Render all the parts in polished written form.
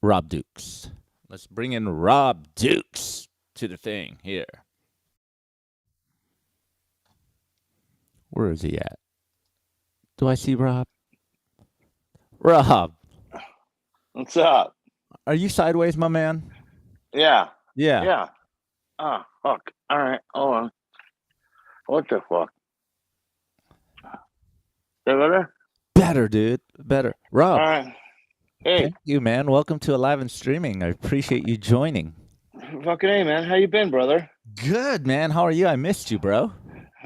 Rob Dukes. Let's bring in Rob Dukes to the thing here. Where is he at? Do I see Rob? Rob, What's up? are you sideways, my man? Yeah. Yeah. Yeah. Ah, fuck. All right. Hold on. What the fuck? Is that better? Better, dude. Better. All Rob, right. Hey, thank you, man. Welcome to Alive and Streaming. I appreciate you joining. fucking hey, man. How you been, brother? Good, man. How are you? I missed you, bro.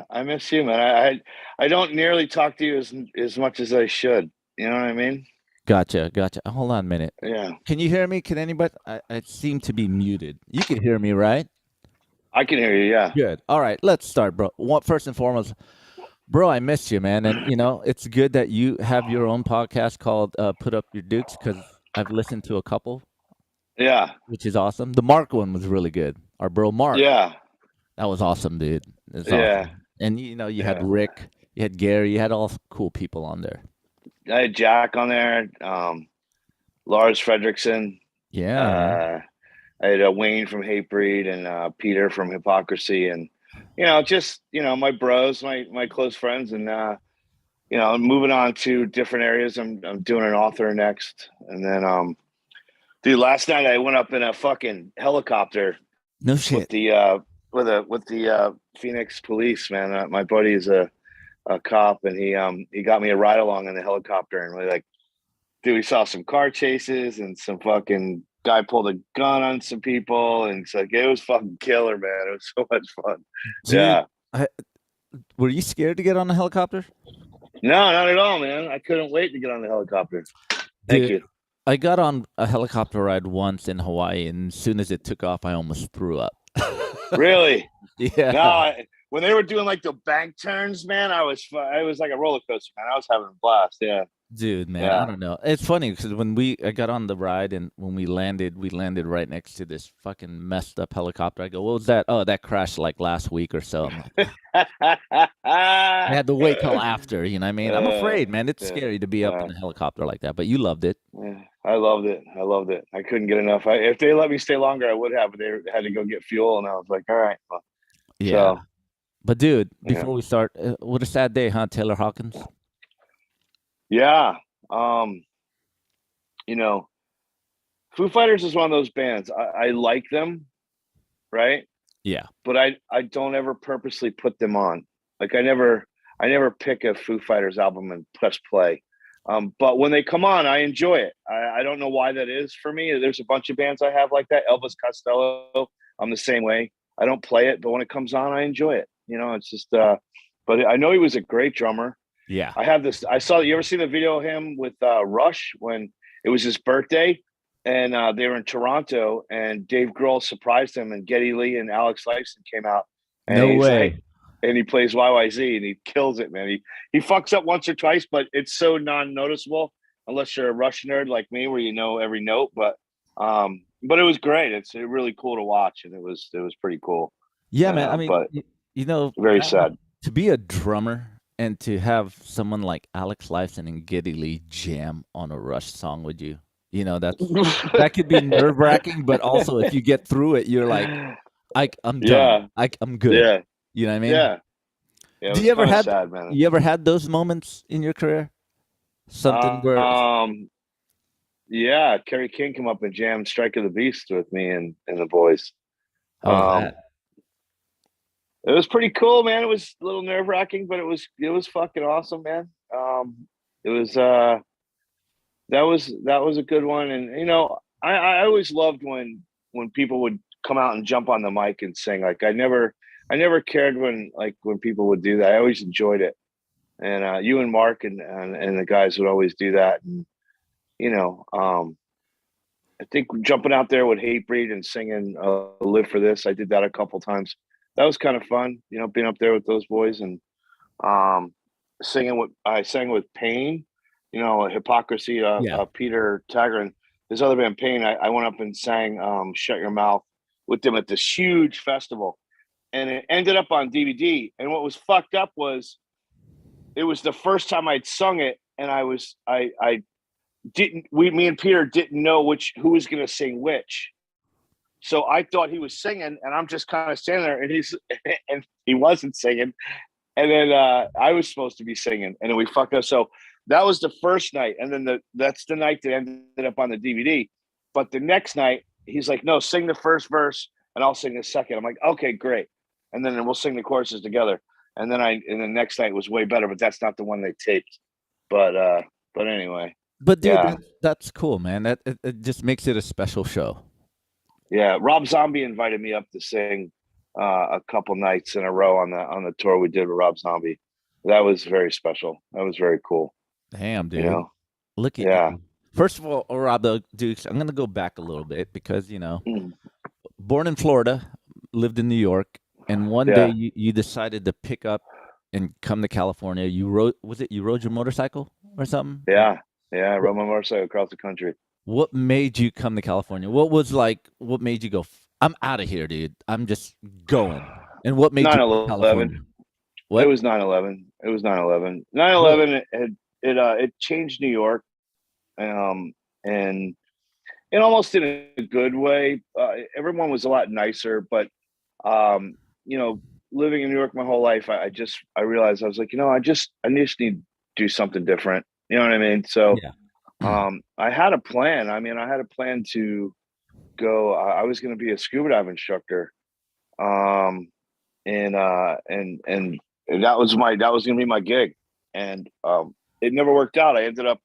I miss you, man. I don't nearly talk to you as much as I should. You know what I mean? Gotcha. Gotcha. Hold on a minute. Yeah. Can you hear me? Can anybody? I seem to be muted. You can hear me, right? I can hear you. Yeah. Good. All right. Let's start, bro. First and foremost, bro, I missed you, man. And, it's good that you have your own podcast called Put Up Your Dukes because I've listened to a couple, Yeah. which is awesome. The Mark one was really good. Our bro Mark. Yeah. That was awesome, dude. It's Yeah. awesome. And, you had Yeah. Rick, you had Gary, you had all cool people on there. I had Jack on there. Lars Fredrickson. Yeah, man. Uh, I had Wayne from Hatebreed and Peter from Hypocrisy, and just my bros, my close friends, and moving on to different areas. I'm doing an author next, and then dude, last night I went up in a fucking helicopter No with shit. the Phoenix police. Man, my buddy is a cop, and he got me a ride along in the helicopter, and we like, dude, we saw some car chases and some fucking guy pulled a gun on some people, and it's like it was fucking killer, man. It was so much fun. Dude, Yeah. were you scared to get on a helicopter? No, not at all, man. I couldn't wait to get on the helicopter. Thank Dude, you. I got on a helicopter ride once in Hawaii, and as soon as it took off, I almost threw up. Really? Yeah. No, when they were doing like the bank turns, man, I was like a roller coaster, man. I was having a blast. Yeah. Dude, man, I Yeah. don't know. It's funny because I got on the ride and when we landed right next to this fucking messed up helicopter. I go, "What was that?" Oh, that crashed like last week or so. I'm like, I had to wait till after. You know what I mean? I'm afraid, man. It's yeah. scary to be up in a helicopter like that. But you loved it. Yeah, I loved it. I loved it. I couldn't get enough. If they let me stay longer, I would have, but they had to go get fuel, and I was like, all right. Well, Yeah. so But dude, yeah, before we start, what a sad day, huh, Taylor Hawkins? yeah. Um, you know, Foo Fighters is one of those bands. I like them, right? Yeah. But I don't ever purposely put them on. Like I never pick a Foo Fighters album and press play. But when they come on, I enjoy it. I don't know why that is for me. There's a bunch of bands I have like that. Elvis Costello, I'm the same way. I don't play it, but when it comes on, I enjoy it. It's just but I know he was a great drummer. Yeah. I have this. I saw. You ever see the video of him with Rush when it was his birthday, and they were in Toronto, and Dave Grohl surprised him, and Geddy Lee and Alex Lifeson came out, and No he's like, way. and he plays YYZ, and he kills it, man. He fucks up once or twice, but it's so non-noticeable unless you're a Rush nerd like me, where you know every note. But it was great. It's really cool to watch, and it was pretty cool. Yeah, man. I mean, But very I don't know, sad. to be a drummer and to have someone like Alex Lifeson and Geddy Lee jam on a Rush song with you, that could be nerve wracking. But also, if you get through it, you're like, I'm done. Yeah, I'm good. yeah, You know what I mean? yeah. Yeah, it Do was you ever kind of had sad, man. you ever had those moments in your career? Something where, Um, yeah, Kerry King came up and jammed "Strike of the Beast" with me and the boys. how was that? Um, it was pretty cool, man. It was a little nerve wracking, but it was fucking awesome, man. It was that was a good one, and I always loved when people would come out and jump on the mic and sing. Like I never cared when people would do that. I always enjoyed it, and you and Mark and the guys would always do that, and you know, I think jumping out there with Hatebreed and singing "Live for This," I did that a couple times. That was kind of fun, being up there with those boys and um, singing. What I sang with Pain, Hypocrisy. Yeah. Peter Taggart, his other band Pain. I went up and sang "Shut Your Mouth" with them at this huge festival, and it ended up on DVD. And what was fucked up was it was the first time I'd sung it, and I me and Peter didn't know who was going to sing which. So I thought he was singing, and I'm just kind of standing there, and he wasn't singing. And then I was supposed to be singing, and then we fucked up. So that was the first night, and then that's the night that ended up on the DVD. But the next night, he's like, "No, sing the first verse, and I'll sing the second." I'm like, "Okay, great." And then we'll sing the choruses together. And the next night was way better, but that's not the one they taped. But anyway, But dude, yeah, that's cool, man. That it just makes it a special show. yeah. Rob Zombie invited me up to sing a couple nights in a row on the tour we did with Rob Zombie. That was very special. That was very cool. Damn, dude. You know, Look at yeah. you. First of all, Rob Dukes, I'm gonna go back a little bit because born in Florida, lived in New York, and one day Yeah, you decided to pick up and come to California. You rode your motorcycle or something? yeah, yeah. I What, rode my motorcycle across the country. what made you come to California? What made you go, I'm out of here, dude. I'm just going. And what made you come to 9/11. California? It What? was 9/11. It was 9/11. Really? 9/11. It changed New York, and it almost in a good way. Everyone was a lot nicer, but um, you know, living in New York my whole life, I realized I was like, I just need to do something different. You know what I mean? So Yeah. I had a plan. I mean, I had a plan to go. I was going to be a scuba dive instructor, um, and that was going to be my gig, and it never worked out. I ended up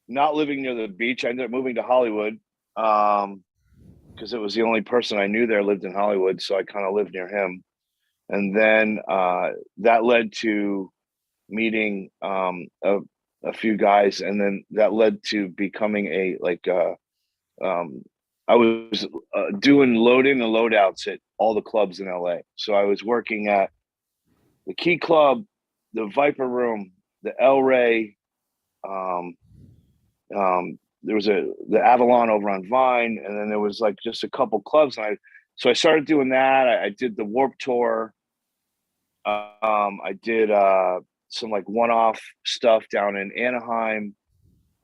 not living near the beach. I ended up moving to Hollywood because it was the only person I knew there lived in Hollywood, so I kind of lived near him. And then that led to meeting a few guys, and then that led to becoming I was doing load in and load outs at all the clubs in LA. So I was working at the Key Club, the Viper Room, the El Rey. Um, there was the Avalon over on Vine, and then there was like just a couple clubs. So I started doing that. I did the Warp Tour. I did some like one-off stuff down in Anaheim.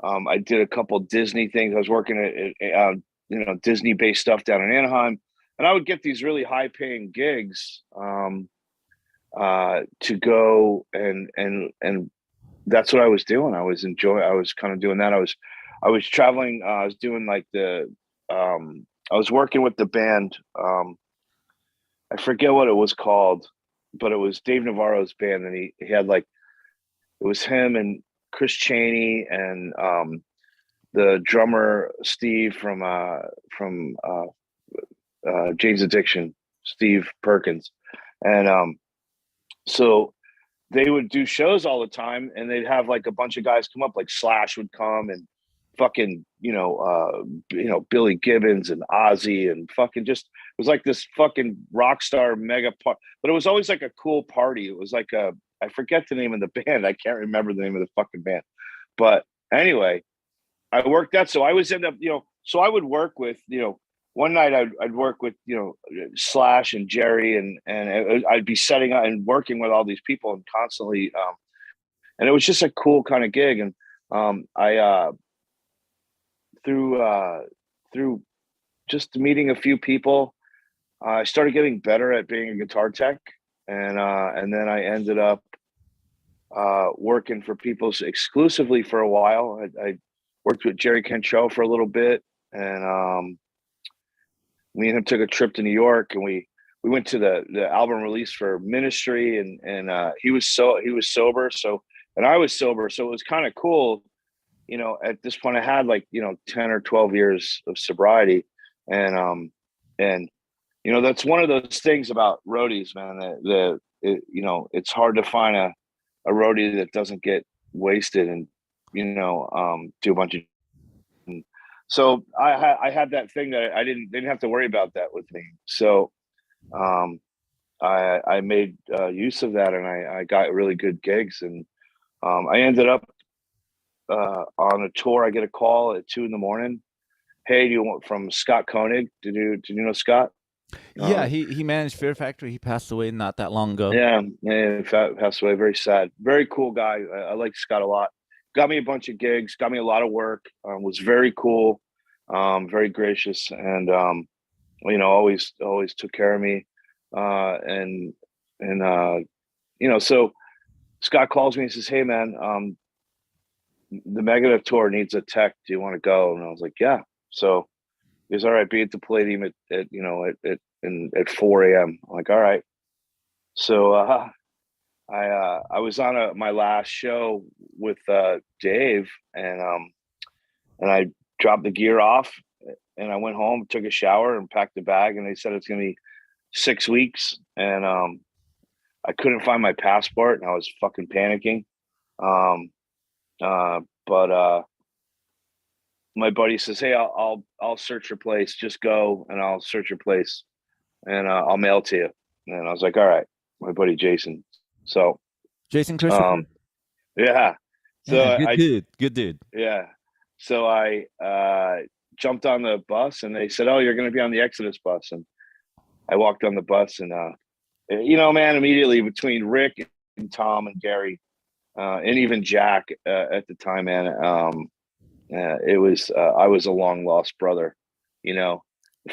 I did a couple Disney things. I was working at Disney-based stuff down in Anaheim, and I would get these really high-paying gigs to go and that's what I was doing. I was kind of doing that. I was traveling. I was doing like I was working with the band. I forget what it was called, but it was Dave Navarro's band, and he had like it was him and Chris Chaney and the drummer Steve from Jane's Addiction, Steve Perkins, and so they would do shows all the time, and they'd have like a bunch of guys come up, like Slash would come and fucking Billy Gibbons and Ozzy and fucking just it was like this fucking rock star mega part, but it was always like a cool party. It was like I forget the name of the band. I can't remember the name of the fucking band, but anyway, I worked that. So I was end up, so I would work with, one night I'd work with, Slash and Jerry and I'd be setting up and working with all these people and constantly, and it was just a cool kind of gig. And I through just meeting a few people, I started getting better at being a guitar tech, and then I ended up working for people exclusively for a while. I worked with Jerry Cantrell for a little bit, and me and him took a trip to New York, and we went to the album release for Ministry, and he was sober, so and I was sober, so it was kind of cool. At this point, I had like 10 or 12 years of sobriety, and that's one of those things about roadies, man. It's hard to find a roadie that doesn't get wasted and do a bunch of. So I had that thing that I didn't have to worry about that with me. So I made use of that, and I got really good gigs, and I ended up on a tour. I get a call at 2 a.m. Hey, do you want from Scott Koenig? Did you know Scott? Yeah, he managed Fear Factory. He passed away not that long ago. Yeah, passed away. Very sad. Very cool guy. I like Scott a lot. got me a bunch of gigs, got me a lot of work. Was very cool, very gracious, and always took care of me. And so Scott calls me and says, "Hey, man, the Megadeth tour needs a tech. Do you want to go?" And I was like, "Yeah." So he goes, "All right, be at the Palladium at 4 a.m." I'm like, "All right." So I was on my last show with Dave, and I dropped the gear off, and I went home, took a shower, and packed the bag. And they said it's gonna be 6 weeks, and I couldn't find my passport, and I was fucking panicking. Um, but my buddy says, "Hey, I'll search your place. Just go, and I'll search your place, and I'll mail it to you." And I was like, "All right." My buddy Jason. So, Jason Christopher. um, yeah. So Yeah, good I dude. Good dude. yeah. So I jumped on the bus, and they said, "Oh, you're going to be on the Exodus bus." And I walked on the bus, and man, immediately between Rick and Tom and Gary, and even Jack at the time, man, it was I was a long lost brother. The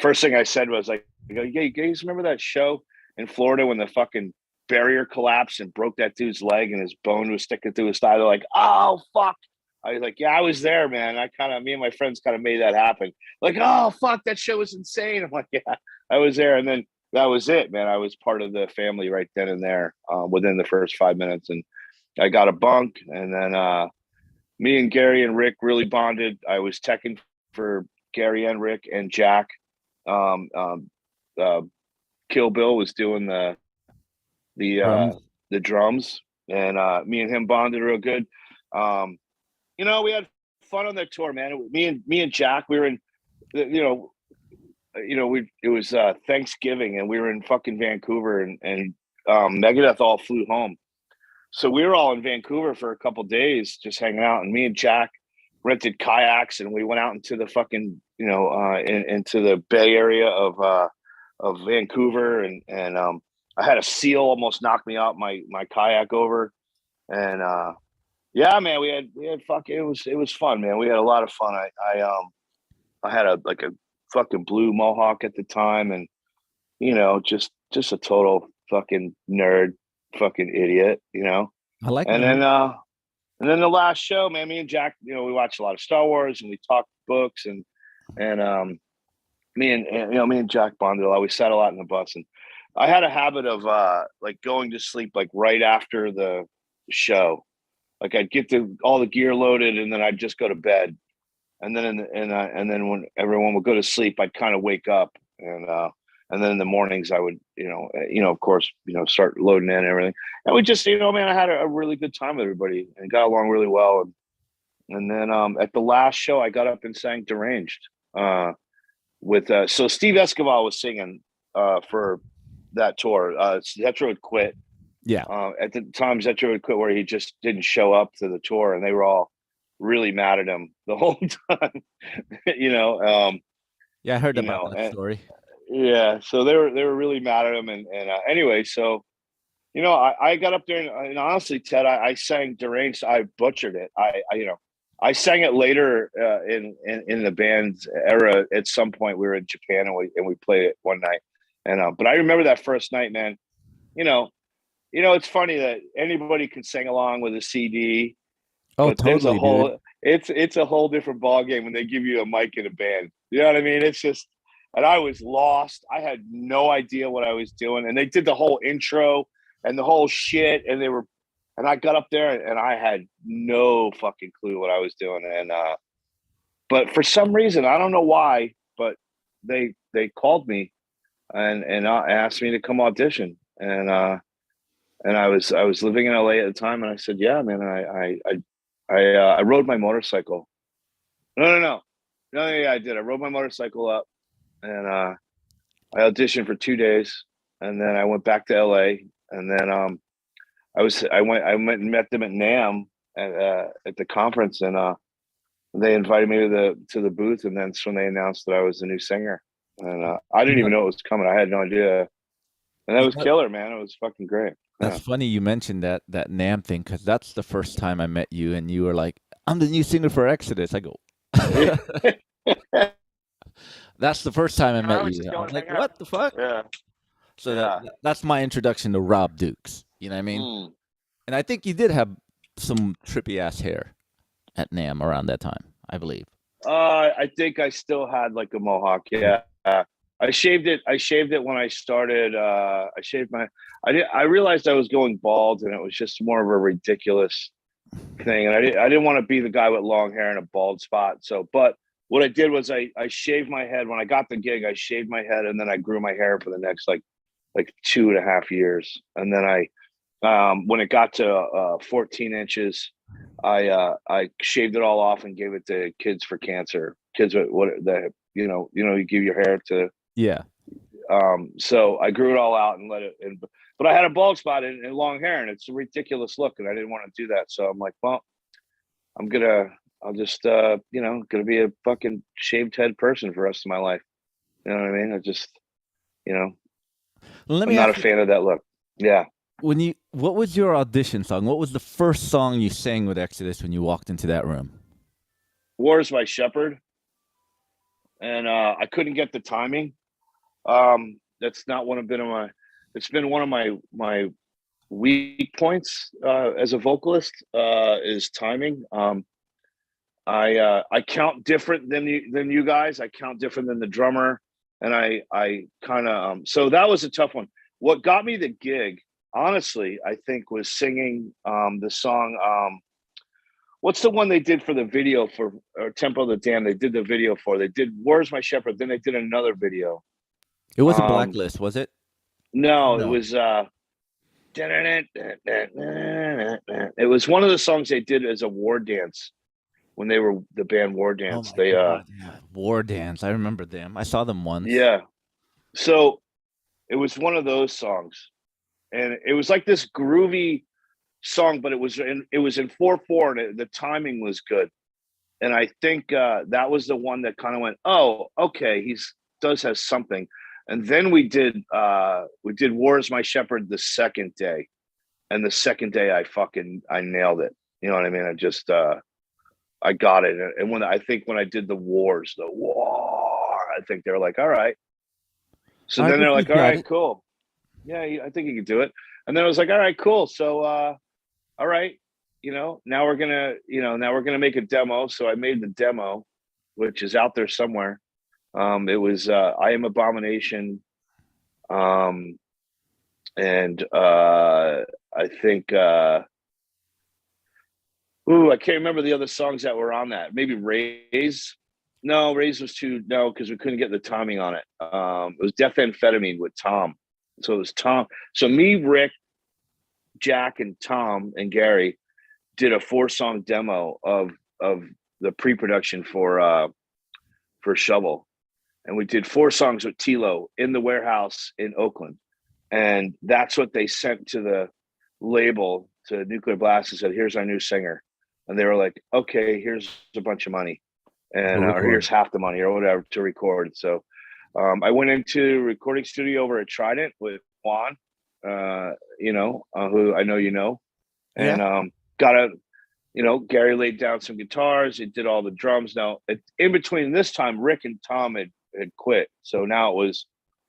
first thing I said was like, "You guys remember that show in Florida when the fucking barrier collapsed and broke that dude's leg and his bone was sticking through his thigh?" They're like, "Oh fuck." I was like, "Yeah, I was there, man." Me and my friends kind of made that happen. Like, "Oh fuck, that show was insane." I'm like, "Yeah, I was there." And then that was it, man. I was part of the family right then and there, within the first 5 minutes. And I got a bunk, and then me and Gary and Rick really bonded. I was teching for Gary and Rick and Jack. Um, um, uh, Kill Bill was doing the uh, Drums. the drums, and me and him bonded real good. Um, we had fun on that tour, man. Me and Jack, we were in, we it was Thanksgiving, and we were in fucking Vancouver, and Megadeth all flew home. So we were all in Vancouver for a couple days, just hanging out. And me and Jack rented kayaks, and we went out into the fucking, into the Bay Area of Vancouver, and I had a seal almost knock me out my kayak over, and yeah, man, we had it was fun, man. We had a lot of fun. I had a fucking blue mohawk at the time, and just a total fucking nerd, fucking idiot. I like And nerds. then the last show, man, me and Jack, we watched a lot of Star Wars, and we talked books, and me and Jack bonded a lot. We sat a lot in the bus, and I had a habit of like going to sleep like right after the show. Like I'd get all the gear loaded, and then I'd just go to bed. And then and then when everyone would go to sleep, I'd kind of wake up, and then in the mornings I would, of course, start loading in and everything. And we just, man, I had a really good time with everybody and got along really well. And then at the last show, I got up and sang "Deranged" with so Steve Escobar was singing for that tour. Zetro had quit. Yeah. At the time, Zetro had quit, where he just didn't show up to the tour, and they were all really mad at him the whole time. Yeah, I heard about that and story. yeah, so they were really mad at him, and anyway, so I got up there, and honestly, Ted, I sang "Deranged." I butchered it. I sang it later in the band's era. At some point, we were in Japan, and we played it one night, and but I remember that first night, man. You know, it's funny that anybody can sing along with a CD, Oh, but there's a totally, dude. whole it's a whole different ball game when they give you a mic in a band. You know what I mean? It's just, and I was lost. I had no idea what I was doing, and they did the whole intro and the whole shit, and I got up there, and I had no fucking clue what I was doing, and but for some reason, I don't know why, but they called me and asked me to come audition, and I was living in LA at the time, and I said, "Yeah, man." I rode my motorcycle. No, yeah, I did. I rode my motorcycle up, and I auditioned for 2 days, and then I went back to LA, and then I went and met them at NAMM at the conference, and they invited me to the booth, and that's when they announced that I was the new singer, and I You didn't know, even know it was coming. I had no idea, and that you was know, killer, man. It was fucking great. that's Yeah. funny you mentioned that NAM thing because that's the first time I met you, and you were like, I'm the new singer for Exodus. I go, that's the first time I I met was you. just I going was to like, hang out. what the fuck? Yeah, So yeah. that's my introduction to Rob Dukes. You know what I mean? Mm. And I think you did have some trippy ass hair at Nam around that time, I believe. I think I still had like a mohawk. Yeah. I shaved it. I shaved it when I started. I shaved my. I realized I was going bald, and it was just more of a ridiculous thing. And I didn't want to be the guy with long hair and a bald spot. So, but what I did was I shaved my head when I got the gig. I shaved my head, and then I grew my hair for the next like 2.5 years, and then when it got to 14 inches, I shaved it all off and gave it to Kids for Cancer. Kids with what the you give your hair to. Yeah. So I grew it all out and let it in, but I had a bald spot and long hair, and it's a ridiculous look, and I didn't want to do that. So I'm like, well, I'll just gonna be a fucking shaved head person for the rest of my life. You know what I mean? I just, you know, Let I'm me not a ask you, fan of that look. Yeah. what was your audition song? What was the first song you sang with Exodus when you walked into that room? War is My Shepherd. And I couldn't get the timing. That's not one of been my. It's been one of my weak points as a vocalist is timing. I count different than you guys. I count different than the drummer, and I kind of so that was a tough one. What got me the gig, honestly, I think was singing the song. What's the one they did for the video for Temple of the Dam? They did the video for. They did "Where's My Shepherd." Then they did another video. It wasn't Um, Blacklist, was it? no, it No. was. It was one of the songs they did as a war dance when they were the band War Oh Dance. my They god, yeah. War Dance. I remember them. I saw them once. yeah. So it was one of those songs, and it was like this groovy song, but it was in 4/4, and the timing was good. And I think that was the one that kind of went, oh, okay, he's does has something. And then we did War is My Shepherd the second day, and the second day I nailed it. You know what I mean? I got it. And when I did the war, I think they were like, all right. So I then think they're you like, all got right, it. cool. Yeah, I think you can do it. And then I was like, all right, cool. So all right, now we're gonna make a demo. So I made the demo, which is out there somewhere. It was I Am Abomination, um, and I think I can't remember the other songs that were on that. Maybe Raise. No, Raise was too no because we couldn't get the timing on it. It was Death Amphetamine with Tom. So it was Tom. So me, Rick, Jack, and Tom and Gary did a 4-song demo of the pre-production for Shovel, and we did 4 songs with Tilo in the warehouse in Oakland, and that's what they sent to the label to Nuclear Blast and said, "Here's our new singer," and they were like, "Okay, here's a bunch of money, To and or record. here's half the money or whatever to record." So I went into a recording studio over at Trident with Juan, who I know Yeah. and got a Gary laid down some guitars. He did all the drums. Now, in between this time, Rick and Tom had quit. So now it was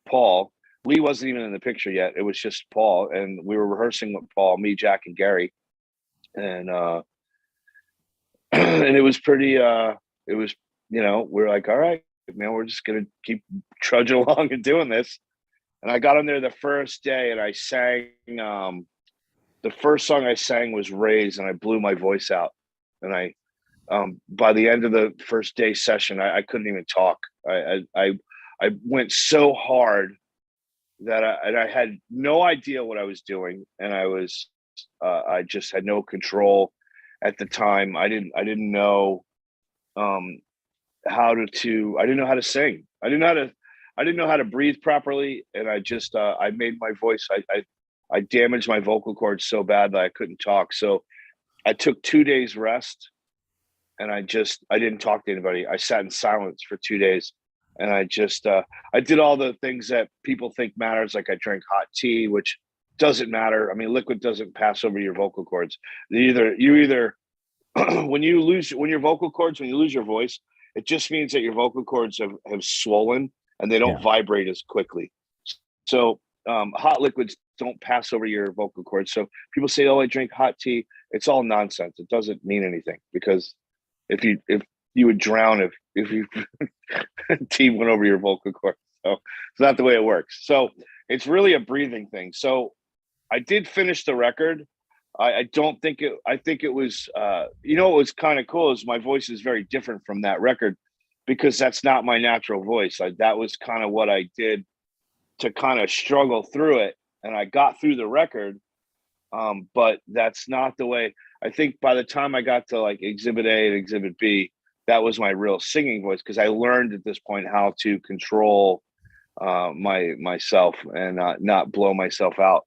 Paul. Lee wasn't even in the picture yet. It was just Paul. And we were rehearsing with Paul, me, Jack, and Gary. And and it was pretty we're like, all right, man, we're just gonna keep trudging along and doing this. And I got on there the first day and I sang the first song I sang was Raise, and I blew my voice out. And by the end of the first day session, I couldn't even talk. I went so hard that I had no idea what I was doing, and I just had no control at the time. I didn't know um, I didn't know how to sing. I didn't know how to breathe properly, and I made my voice. I damaged my vocal cords so bad that I couldn't talk. So I took 2 days rest, and I didn't talk to anybody. I sat in silence for 2 days, and I did all the things that people think matters. Like I drank hot tea, which doesn't matter. I mean, liquid doesn't pass over your vocal cords. You either when you lose your voice, it just means that your vocal cords have swollen and they don't Yeah. vibrate as quickly. So hot liquids don't pass over your vocal cords. So people say, "Oh, I drink hot tea." It's all nonsense. It doesn't mean anything, because if you would drown if you tea went over your vocal cords. So it's not the way it works. So it's really a breathing thing. So I did finish the record. I don't think it. I think it was. What was kind of cool is my voice is very different from that record, because that's not my natural voice. That was kind of what I did to kind of struggle through it, and I got through the record. But that's not the way. I think by the time I got to like Exhibit A and Exhibit B, that was my real singing voice, because I learned at this point how to control myself and not blow myself out.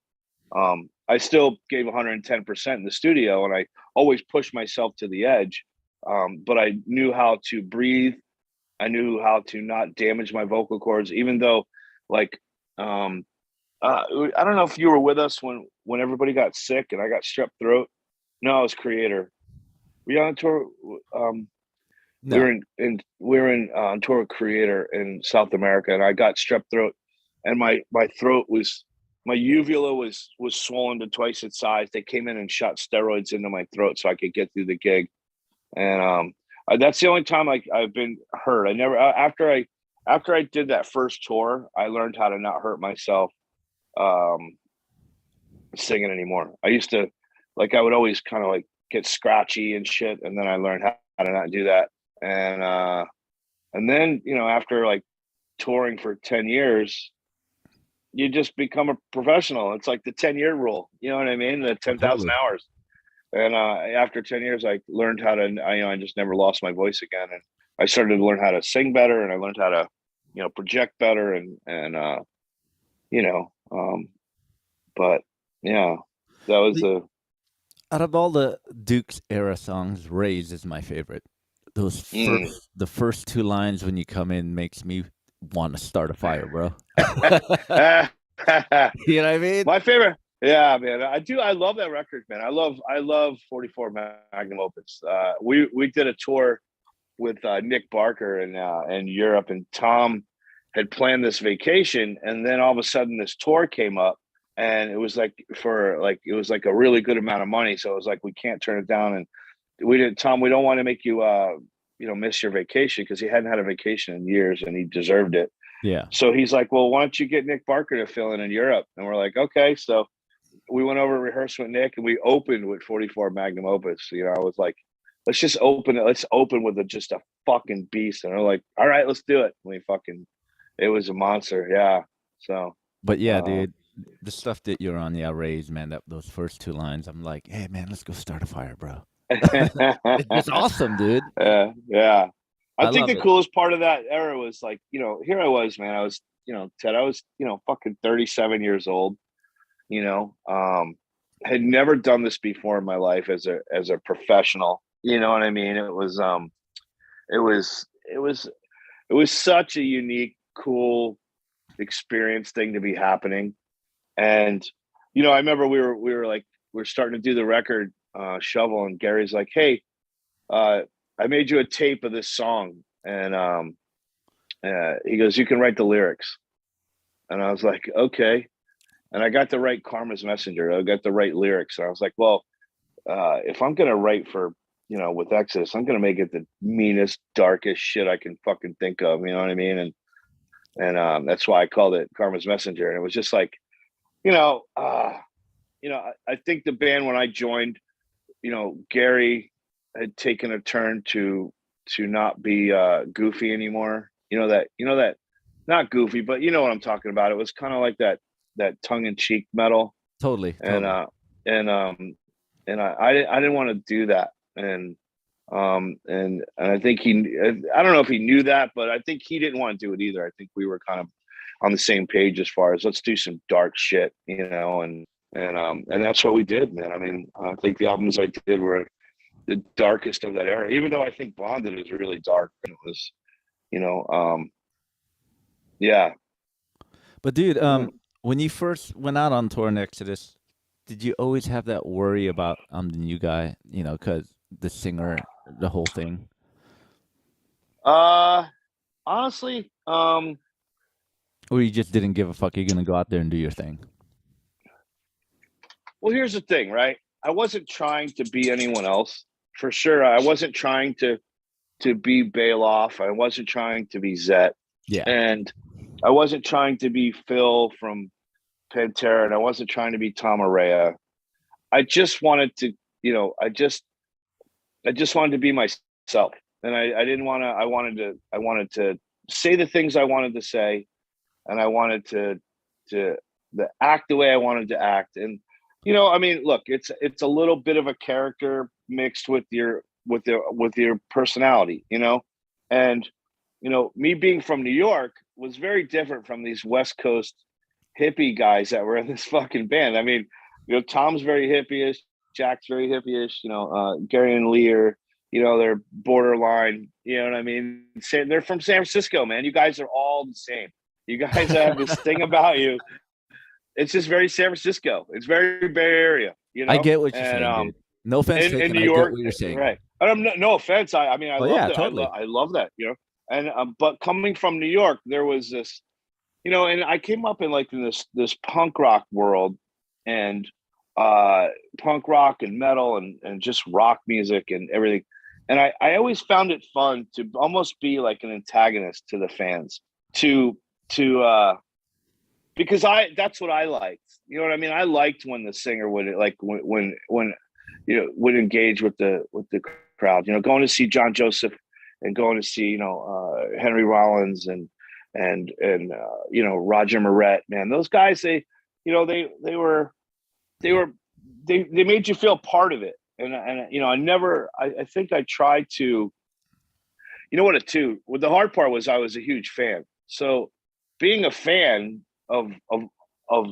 I still gave 110% in the studio, and I always pushed myself to the edge. But I knew how to breathe. I knew how to not damage my vocal cords, even though, like, I don't know if you were with us when everybody got sick and I got strep throat. No, I was Creator. Were you on tour? We No. were on tour with Creator in South America, and I got strep throat, and my throat was, my uvula was swollen to twice its size. They came in and shot steroids into my throat so I could get through the gig, and that's the only time I've been hurt. I never after I did that first tour, I learned how to not hurt myself singing anymore. I used to, like, I would always kind of like get scratchy and shit, and then I learned how to not do that. And then, after like touring for 10 years, you just become a professional. It's like the 10-year rule, you know what I mean? The 10,000 Totally. hours. And after 10 years, I learned how to, I just never lost my voice again. And I started to learn how to sing better, and I learned how to, project better, you know, um, but yeah, that was The- a, Out of all the Duke's era songs, "Raise" is my favorite. mm. The first two lines when you come in makes me want to start a fire, bro. You know what I mean? My favorite. Yeah, man. I love that record, man. I love 44 Magnum Opus. We did a tour with Nick Barker in Europe, and Tom had planned this vacation, and then all of a sudden this tour came up, and it was like a really good amount of money. So it was like, we can't turn it down. And Tom, we don't want to make you miss your vacation, because he hadn't had a vacation in years and he deserved it. Yeah. So he's like, well, why don't you get Nick Barker to fill in Europe? And we're like, okay. So we went over, rehearsed with Nick, and we opened with 44 Magnum Opus. I was like, let's just open it. Let's open with just a fucking beast. And they're like, all right, let's do it. It was a monster. Yeah. So, But yeah, dude, the stuff that you're on, yeah, "Raise," man, those first two lines, I'm like, hey, man, let's go start a fire, bro. It's just awesome, dude. yeah. I I think love the it. coolest part of that era was, like, here I was, man. I was, Ted, I was, fucking 37 years old, you know, had never done this before in my life as a professional. You know what I mean? It was, it was such a unique, cool experience thing to be happening. And, I remember we were starting to do the record, Shovel, and Gary's like, hey, I made you a tape of this song. And he goes, you can write the lyrics. And I was like, okay. And I got to write Karma's Messenger. I got to write lyrics. And I was like, well, if I'm going to write for, with Exodus, I'm going to make it the meanest, darkest shit I can fucking think of. You know what I mean? And that's why I called it Karma's Messenger. And it was just like, I think the band, when I joined, Gary had taken a turn to not be goofy anymore. That not goofy, but you know what I'm talking about. It was kind of like that tongue in cheek metal, Totally. and I didn't want to do that, and I think I don't know if he knew that, but I think he didn't want to do it either. I think we were kind of on the same page as far as, let's do some dark shit, and that's what we did, man. I mean, I think the albums I did were the darkest of that era, even though I think Bonded is really dark. And it was, yeah. But dude, when you first went out on tour in Exodus, did you always have that worry about, I'm the new guy? Because the singer, the whole thing? Uh, honestly, Or you just didn't give a fuck? You're gonna go out there and do your thing. well, here's the thing, right? I wasn't trying to be anyone else for sure. I wasn't trying to be Bailoff. I wasn't trying to be Zet, Yeah. and I wasn't trying to be Phil from Pantera, and I wasn't trying to be Tom Araya. I just wanted to, I just wanted to be myself, and I didn't want to. I wanted to say the things I wanted to say, and I wanted to act the way I wanted to act. And I mean, look, it's a little bit of a character mixed with your personality, and me being from New York was very different from these West Coast hippie guys that were in this fucking band. I mean, Tom's very hippie-ish, Jack's very hippie-ish, Gary and Lee are, they're borderline, you know what I mean? They're from San Francisco, man. You guys are all the same. You guys have this thing about you. It's just very San Francisco. It's very Bay Area, I get what you're and saying, dude. No offense in taken. New I get York, what you're saying. right? And I'm no offense. I mean, I Oh love yeah, that. totally. I love that, And but coming from New York, there was this, and I came up in this punk rock world, and punk rock and metal and just rock music and everything. And I always found it fun to almost be like an antagonist to the fans, to because that's what I liked. You know what I mean? I liked when the singer would, like, when would engage with the crowd. Going to see John Joseph and going to see Henry Rollins and Roger Moret. Man, those guys, they made you feel part of it. And I think I tried to. What the hard part was, I was a huge fan. So being a fan of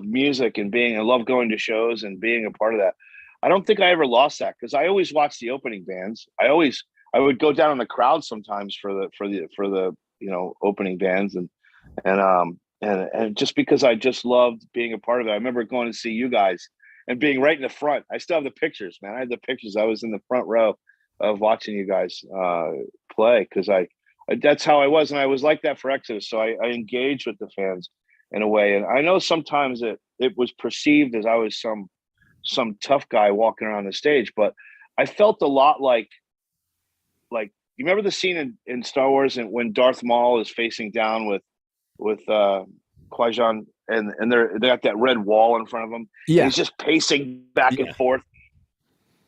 music and I love going to shows and being a part of that. I don't think I ever lost that, because I always watched the opening bands. I would go down in the crowd sometimes for the opening bands, and just because I just loved being a part of it. I remember going to see you guys and being right in the front. I still have the pictures, man. I had the pictures. I was in the front row of watching you guys play, because that's how I was, and I was like that for Exodus. So I engaged with the fans in a way, and I know sometimes it was perceived as I was some tough guy walking around the stage, but I felt a lot like you remember the scene in Star Wars, and when Darth Maul is facing down with Qui-Gon, and they got that red wall in front of him. Yeah, and he's just pacing back and forth.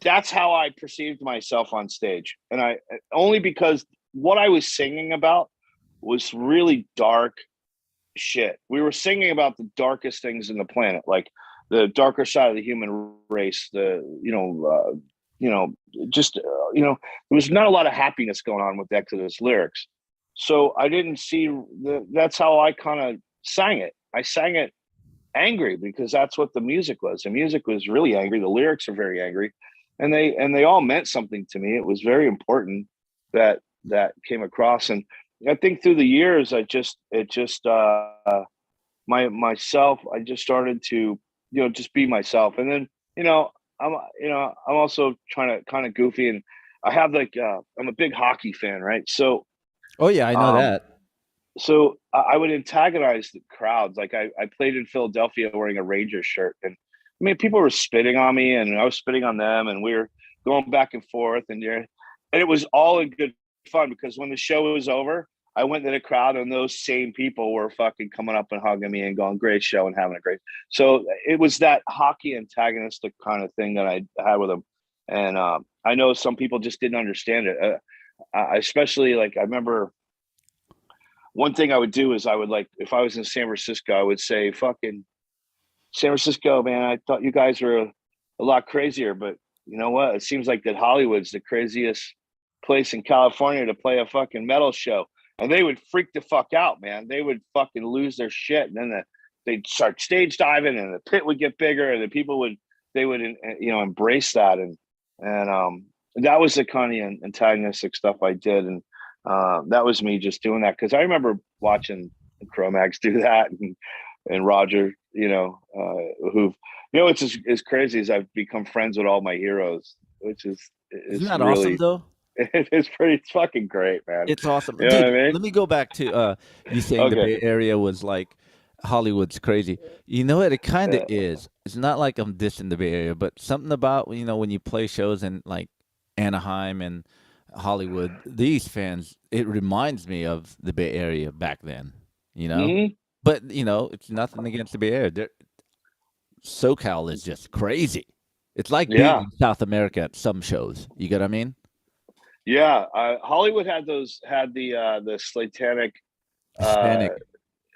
That's how I perceived myself on stage, and I only because what I was singing about was really dark shit. We were singing about the darkest things in the planet, like the darker side of the human race. There was not a lot of happiness going on with Exodus lyrics. So I didn't see that's how I kind of sang it. I sang it angry, because that's what the music was. The music was really angry. The lyrics are very angry, and they all meant something to me. It was very important that came across. And I think through the years, I just started to just be myself. And then I'm also trying to kind of goofy, and I have I'm a big hockey fan, right? So oh yeah, I know that. So I would antagonize the crowds. Like I played in Philadelphia wearing a Rangers shirt, and I mean, people were spitting on me, and I was spitting on them, and we were going back and forth, and it was all in good fun, because when the show was over, I went to the crowd, and those same people were fucking coming up and hugging me and going, "Great show," and having a great. So it was that hockey antagonistic kind of thing that I had with them, and I know some people just didn't understand it. Especially, like, I remember one thing I would do is I would, like, if I was in San Francisco, I would say, "Fucking San Francisco, man, I thought you guys were a lot crazier, but you know what? It seems like that Hollywood's the craziest place in California to play a fucking metal show." And they would freak the fuck out, man. They would fucking lose their shit, and then they'd start stage diving, and the pit would get bigger, and the people would embrace that, and that was the kind of antagonistic stuff I did, and that was me just doing that, because I remember watching Cro-Mags do that, and Roger, who it's as crazy as I've become friends with all my heroes, which is Isn't it's that awesome really though? it's fucking great, man. It's awesome. You know what Dude, I mean? let me go back to you saying the Okay. Bay Area was like Hollywood's crazy. You know what? It kind of Yeah. is. It's not like I'm dissing the Bay Area, but something about, when you play shows in like Anaheim and Hollywood, these fans, it reminds me of the Bay Area back then, you know? Hmm. But, it's nothing against the Bay Area. SoCal is just crazy. It's like being Yeah. in South America at some shows. You get what I mean? Yeah. Hollywood had the Slatanic uh Hispanic.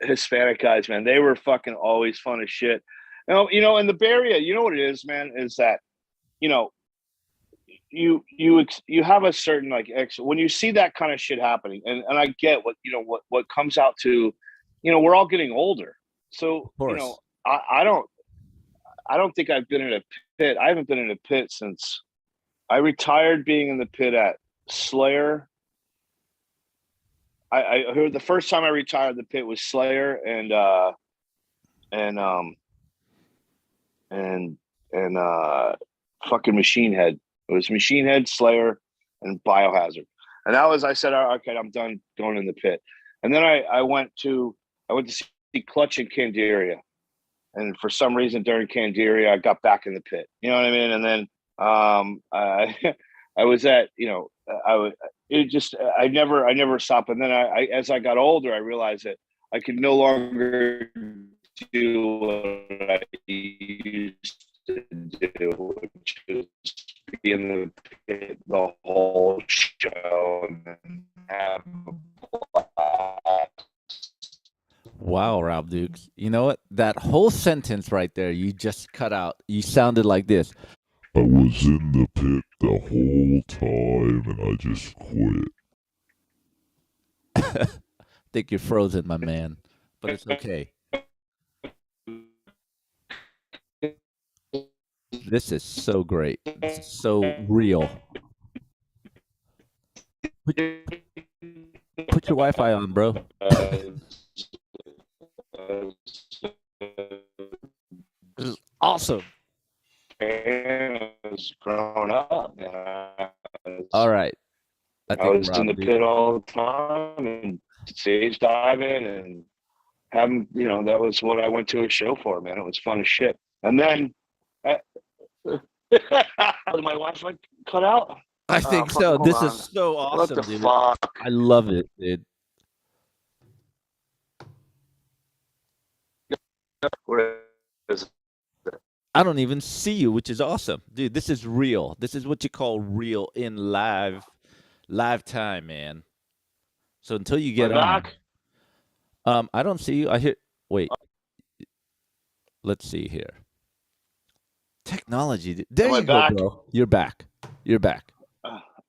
Hispanic guys, man. They were fucking always fun as shit. In the Bay Area, you know what it is, man, is that, you know, you have a certain like when you see that kind of shit happening, and I get what comes out to, we're all getting older. So, Of course. I don't think I've been in a pit. I haven't been in a pit since I retired being in the pit at Slayer. I heard the first time I retired the pit was Slayer and and fucking Machine Head. It was Machine Head, Slayer, and Biohazard. And that was I said, oh, okay, I'm done going in the pit. And then I went to see Clutch in Candiria. And for some reason during Candiria, I got back in the pit. You know what I mean? And then I I was at, I was it just I never stopped. And then I as I got older, I realized that I could no longer do what I used to do, which is be in the pit the whole show and then have a blast. Wow, Rob Dukes. You know what? That whole sentence right there, you just cut out. You sounded like this. I was in the pit the whole time and I just quit. I think you're frozen, my man. But it's okay. This is so great. This is so real. Put your Wi-Fi on, bro. This is awesome. Has grown up. All right. I was in the pit all the time and stage diving and having, that was what I went to a show for, man. It was fun as shit. And then did my Wi-Fi cut out? I think so. This is so awesome, what the dude. fuck? I love it, dude. Where is it? I don't even see you, which is awesome. Dude, this is real. This is what you call real in live time, man. So until you get on. I don't see you. I hear wait. Let's see here. Technology. There you go, bro. You're back. You're back.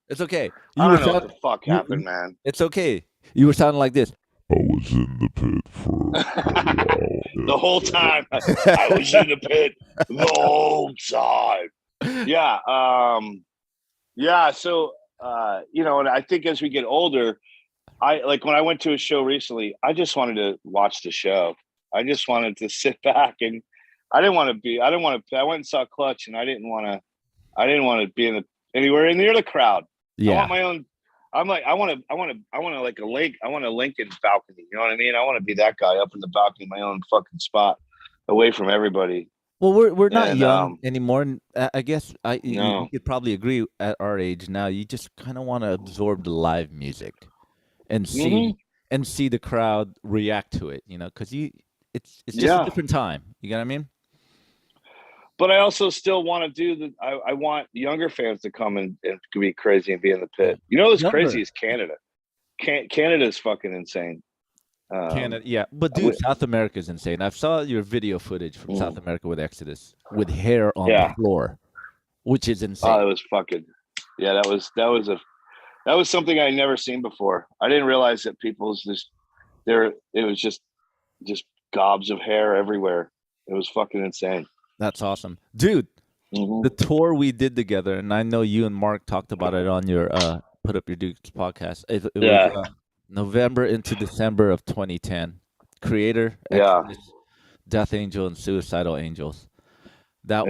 It's okay. I don't know what the fuck happened, man. It's okay. You were sounding like this. I was in the pit for a while. The whole time. I was in the pit the whole time. Yeah. Yeah. So, and I think as we get older, when I went to a show recently, I just wanted to watch the show. I just wanted to sit back and I went and saw Clutch and I didn't want to be anywhere near the crowd. Yeah. I want my own. I'm like, I want like a lake. I want a Lincoln balcony. You know what I mean? I want to be that guy up in the balcony, my own fucking spot, away from everybody. Well, we're not young anymore. I guess you could probably agree at our age now. You just kind of want to absorb the live music and see the crowd react to it. Because it's just a different time. You get what I mean? But I also still want to I want younger fans to come and be crazy and be in the pit. What's crazy is Canada. Canada's fucking insane. Canada, yeah. But dude, South America is insane. I saw your video footage from South America with Exodus with hair on the floor, which is insane. Oh, that was fucking, yeah, that was something I'd never seen before. I didn't realize that it was just gobs of hair everywhere. It was fucking insane. That's awesome. Dude, the tour we did together, and I know you and Mark talked about it on your Put Up Your Dukes podcast. It was November into December of 2010. Creator, Exodus, Death Angel, and Suicidal Angels. That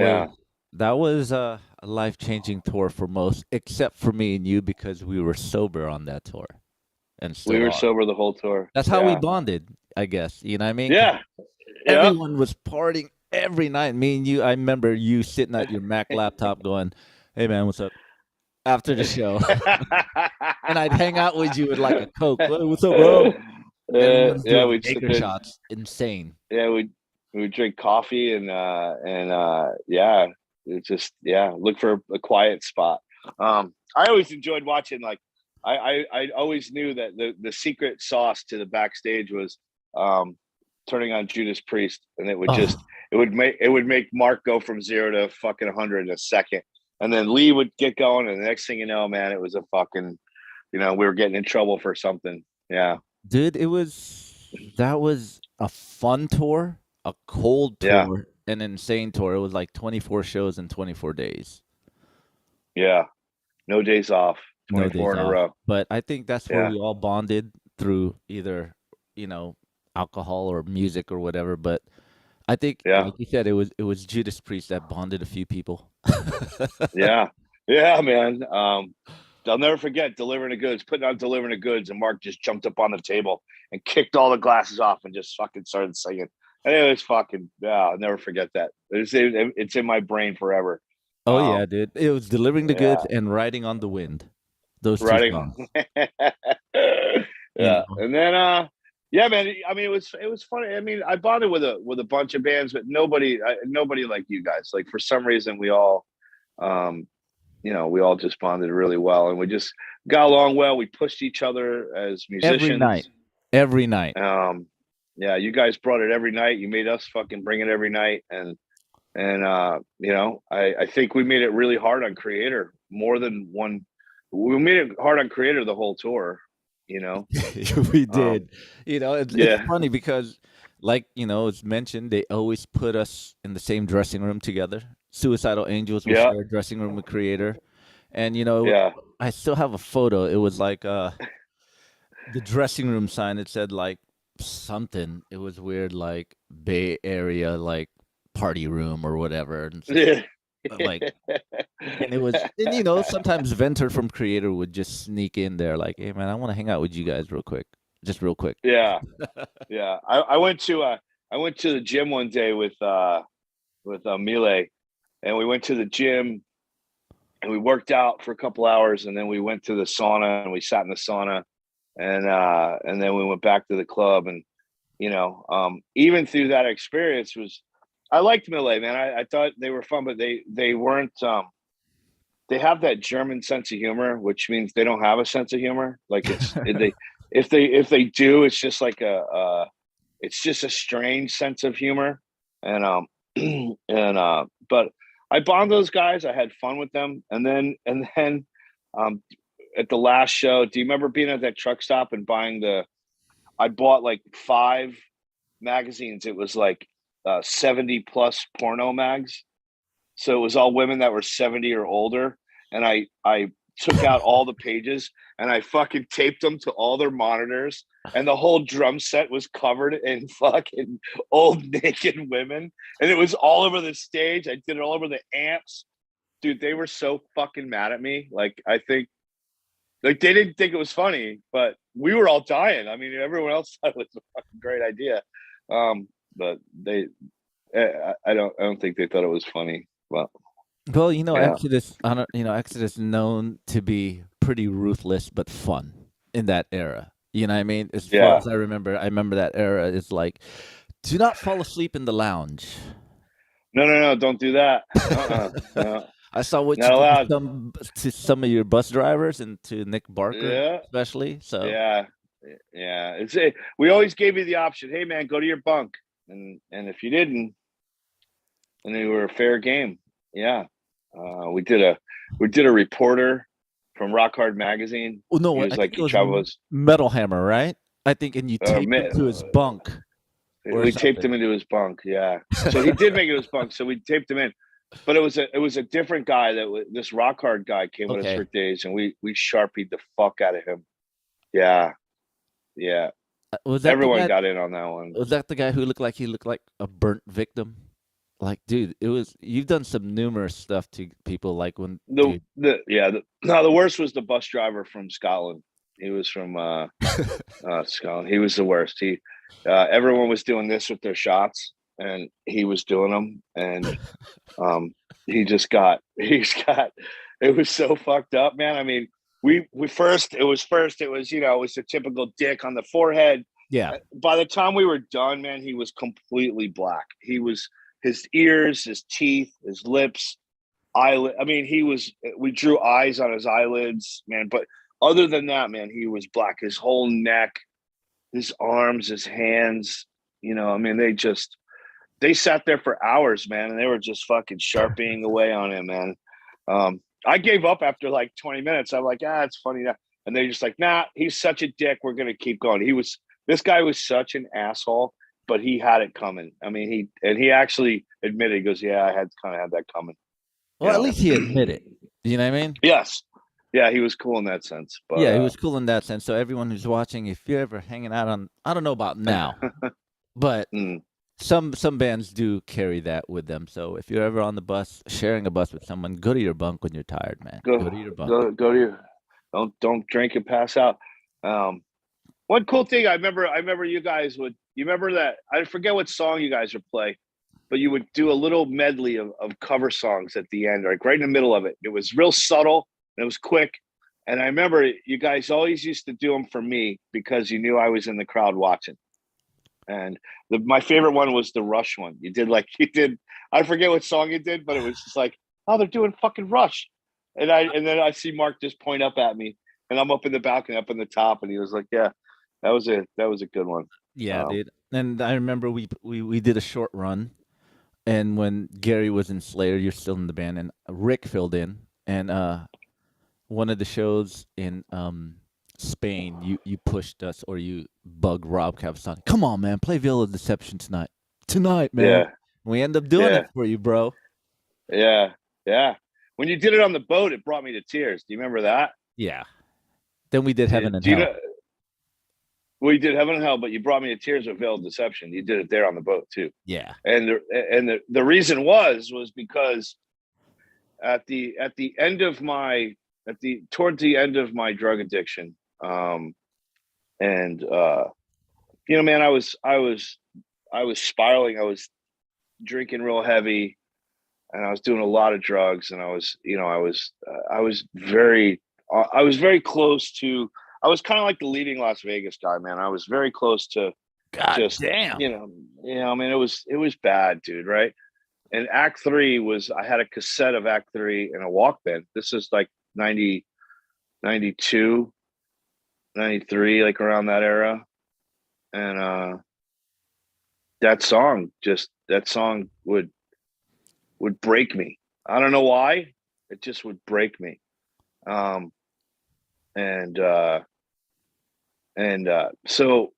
was a a life-changing tour for most, except for me and you, because we were sober on that tour and We still were are. sober the whole tour. That's how we Yeah. bonded, I guess. You know what I mean? 'Cause Yeah. Yeah. everyone was partying every night. Me and you, I remember you sitting at your Mac laptop going, "Hey man, what's up?" After the show, and I'd hang out with you with like a Coke. "Hey, what's up, bro?" And everyone's Yeah, doing we'd sit Jaeger there. shots. Insane. Yeah, we would drink coffee and yeah, it just look for a quiet spot. I always enjoyed watching like I always knew that the secret sauce to the backstage was turning on Judas Priest, and it would just Oh, it would make Mark go from 0 to fucking 100 in a second. And then Lee would get going, and the next thing you know, man, it was a fucking, we were getting in trouble for something. Yeah. dude, that was a fun tour, a cold Yeah. tour, an insane tour. It was like 24 shows in 24 days. Yeah. No days off, No 24 days in a off. row. But I think that's where Yeah. we all bonded through either, you know, alcohol or music or whatever. But I think, Yeah. like you said, it was Judas Priest that bonded a few people. Yeah. Yeah, man. I'll never forget delivering the goods, putting on delivering the goods, and Mark just jumped up on the table and kicked all the glasses off and just fucking started singing. And it was fucking I'll never forget that. It's in my brain forever. Oh yeah, dude. It was delivering the Yeah, goods and riding on the wind. Those two riding on. songs. You Yeah, know. and then yeah, man. I mean, it was funny. I mean, I bonded with a bunch of bands, but nobody like you guys. Like for some reason, we all um we all just bonded really well, and we just got along well. We pushed each other as Every night. musicians. Every night. Yeah, you guys brought it every night. You made us fucking bring it every night, and I think we made it really hard on Creator more than one. We made it hard on Creator the whole tour. You know. We Um, did. It's yeah, funny because, like, it's mentioned, they always put us in the same dressing room together. Suicidal Angels will yeah, share a dressing room with Creator. And, yeah, I still have a photo. It was like the dressing room sign. It said like something. It was weird, like Bay Area, like party room or whatever. And yeah, like, and it was, and sometimes Venter from Creator would just sneak in there, like, "Hey man, I want to hang out with you guys real quick, just real quick." yeah, yeah. I went to the gym one day with Mile, and we went to the gym and we worked out for a couple hours, and then we went to the sauna and we sat in the sauna, and then we went back to the club, and even through that experience was I liked Mille, man. I thought they were fun, but they weren't they have that German sense of humor, which means they don't have a sense of humor. Like if they do, it's just like it's just a strange sense of humor. And but I bond those guys. I had fun with them, and then um, at the last show, do you remember being at that truck stop and buying I bought like 5 magazines. It was like 70 plus porno mags. So it was all women that were 70 or older. And I took out all the pages and I fucking taped them to all their monitors. And the whole drum set was covered in fucking old naked women. And it was all over the stage. I did it all over the amps. Dude, they were so fucking mad at me. Like, I think, like, they didn't think it was funny, but we were all dying. I mean, everyone else thought it was a fucking great idea. But I don't think they thought it was funny. Well, Well, yeah, Exodus, I don't, Exodus known to be pretty ruthless but fun in that era. You know what I mean? As far yeah. as I remember that era. It's like, do not fall asleep in the lounge. No, no, no, don't do that. No, I saw what you not did allowed. to some of your bus drivers and to Nick Barker Yeah, especially. So yeah, yeah. We always gave you the option. Hey, man, go to your bunk, and if you didn't, then they were a fair game. Yeah, we did a reporter from Rock Hard magazine. well, He no, was I like think it he was travels. Metal Hammer, right? I think, and you taped him to his bunk or We taped something. him into his bunk. Yeah, so he did make it his bunk. So we taped him in, but it was a different guy this rock hard guy came with us for Okay. days, and we sharpied the fuck out of him. Yeah, yeah. Was that the Everyone guy? got in on that one. Was that the guy who looked like he looked like a burnt victim? Like, dude, you've done some numerous stuff to people. Like when, The dude, no, the worst was the bus driver from Scotland. He was from Scotland. He was the worst. Everyone was doing this with their shots, and he was doing them, and he's got. It was so fucked up, man. I mean, we first it was it was the typical dick on the forehead. yeah, By the time we were done, man, he was completely black. He was his ears, his teeth, his lips, eyelid. I mean, he was. We drew eyes on his eyelids, man. But other than that, man, he was black. His whole neck, his arms, his hands. I mean, they sat there for hours, man, and they were just fucking sharpening away on him, man. I gave up after like 20 minutes. I'm like, it's funny now. And they're just like, nah, he's such a dick. We're gonna keep going. This guy was such an asshole, but he had it coming. I mean, he actually admitted, he goes, yeah, I had kind of had that coming. well, at least he admitted. You know what I mean? Yes. Yeah, he was cool in that sense. But Yeah, he was cool in that sense. So everyone who's watching, if you're ever hanging out on, I don't know about now, but some bands do carry that with them. So if you're ever on the bus, sharing a bus with someone, go to your bunk when you're tired, man. Go to your bunk. Go to your. Don't drink and pass out. One cool thing I remember you guys would. You remember that? I forget what song you guys would play, but you would do a little medley of cover songs at the end, like right in the middle of it. It was real subtle and it was quick. And I remember you guys always used to do them for me because you knew I was in the crowd watching. And my favorite one was the Rush one. You did. I forget what song you did, but it was just like, oh, they're doing fucking Rush. And then I see Mark just point up at me, and I'm up in the balcony, up in the top, and he was like, yeah, that was a good one. Yeah, dude. And I remember we did a short run, and when Gary was in Slayer, you're still in the band, and Rick filled in, and one of the shows in Spain, you pushed us, or you bugged Rob Cavasani. Come on, man, play Veil of Deception tonight, man. Yeah. We end up doing it for you, bro. Yeah. When you did it on the boat, it brought me to tears. Do you remember that? Yeah. Then we did Heaven and Hell. We did Heaven and Hell, but you brought me to tears with Veil of Deception. You did it there on the boat too. Yeah. And the reason was because at the end of towards the end of my drug addiction, man, I was spiraling. I was drinking real heavy, and I was doing a lot of drugs, and I was very close to. I was kind of like the leading Las Vegas guy, man. I was very close to. God damn. I mean, it was bad, dude. Right. And Act 3 I had a cassette of Act 3 and a Walkman. This is like 90, 92, 93, like around that era. And that song would break me. I don't know why. It just would break me. So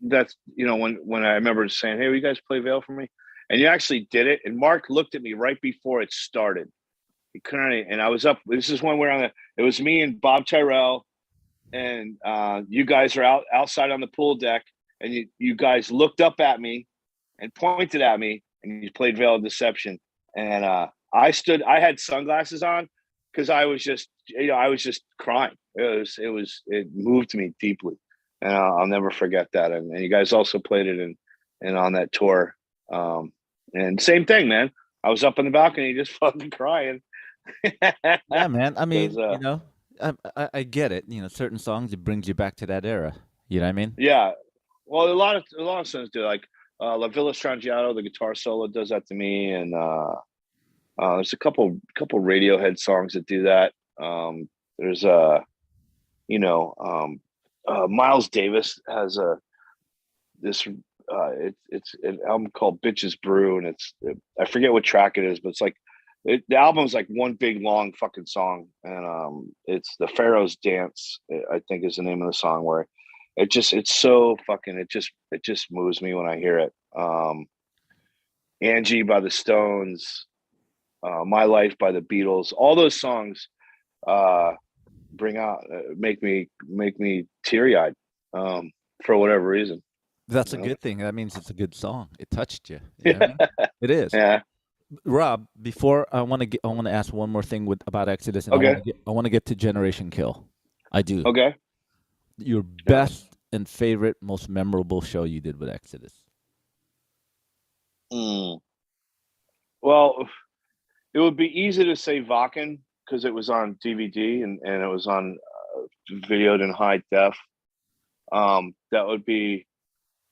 that's, when I remember saying, hey, will you guys play Veil for me? And you actually did it. And Mark looked at me right before it started. He couldn't, and I was up. This is when it was me and Bob Tyrell, and you guys are outside on the pool deck, and you guys looked up at me and pointed at me, and you played Veil of Deception. And I had sunglasses on because I was just crying. It moved me deeply, and I'll never forget that. And you guys also played it in on that tour. And same thing, man. I was up on the balcony just fucking crying. Yeah, man. I mean, I get it. Certain songs, it brings you back to that era. You know what I mean? Yeah. Well, a lot of songs do. Like La Villa Strangiato, the guitar solo does that to me, and there's a couple Radiohead songs that do that. There's Miles Davis has it's an album called Bitches Brew, and I forget what track it is, but it's like the album's like one big long fucking song, and it's the Pharaoh's Dance, I think is the name of the song, where it's so fucking it just moves me when I hear it. Angie by the Stones, My Life by the Beatles, all those songs make me teary-eyed for whatever reason. That's a you know? good thing. That means it's a good song. It touched you. You know what I mean? It is. Yeah. Rob, before I want to ask one more thing about Exodus, and Okay. I want to get to Generation Kill. I do. Okay. Your Yeah. best and favorite, most memorable show you did with Exodus. Well, it would be easy to say Vakken because it was on DVD and it was on videoed in high def. That would be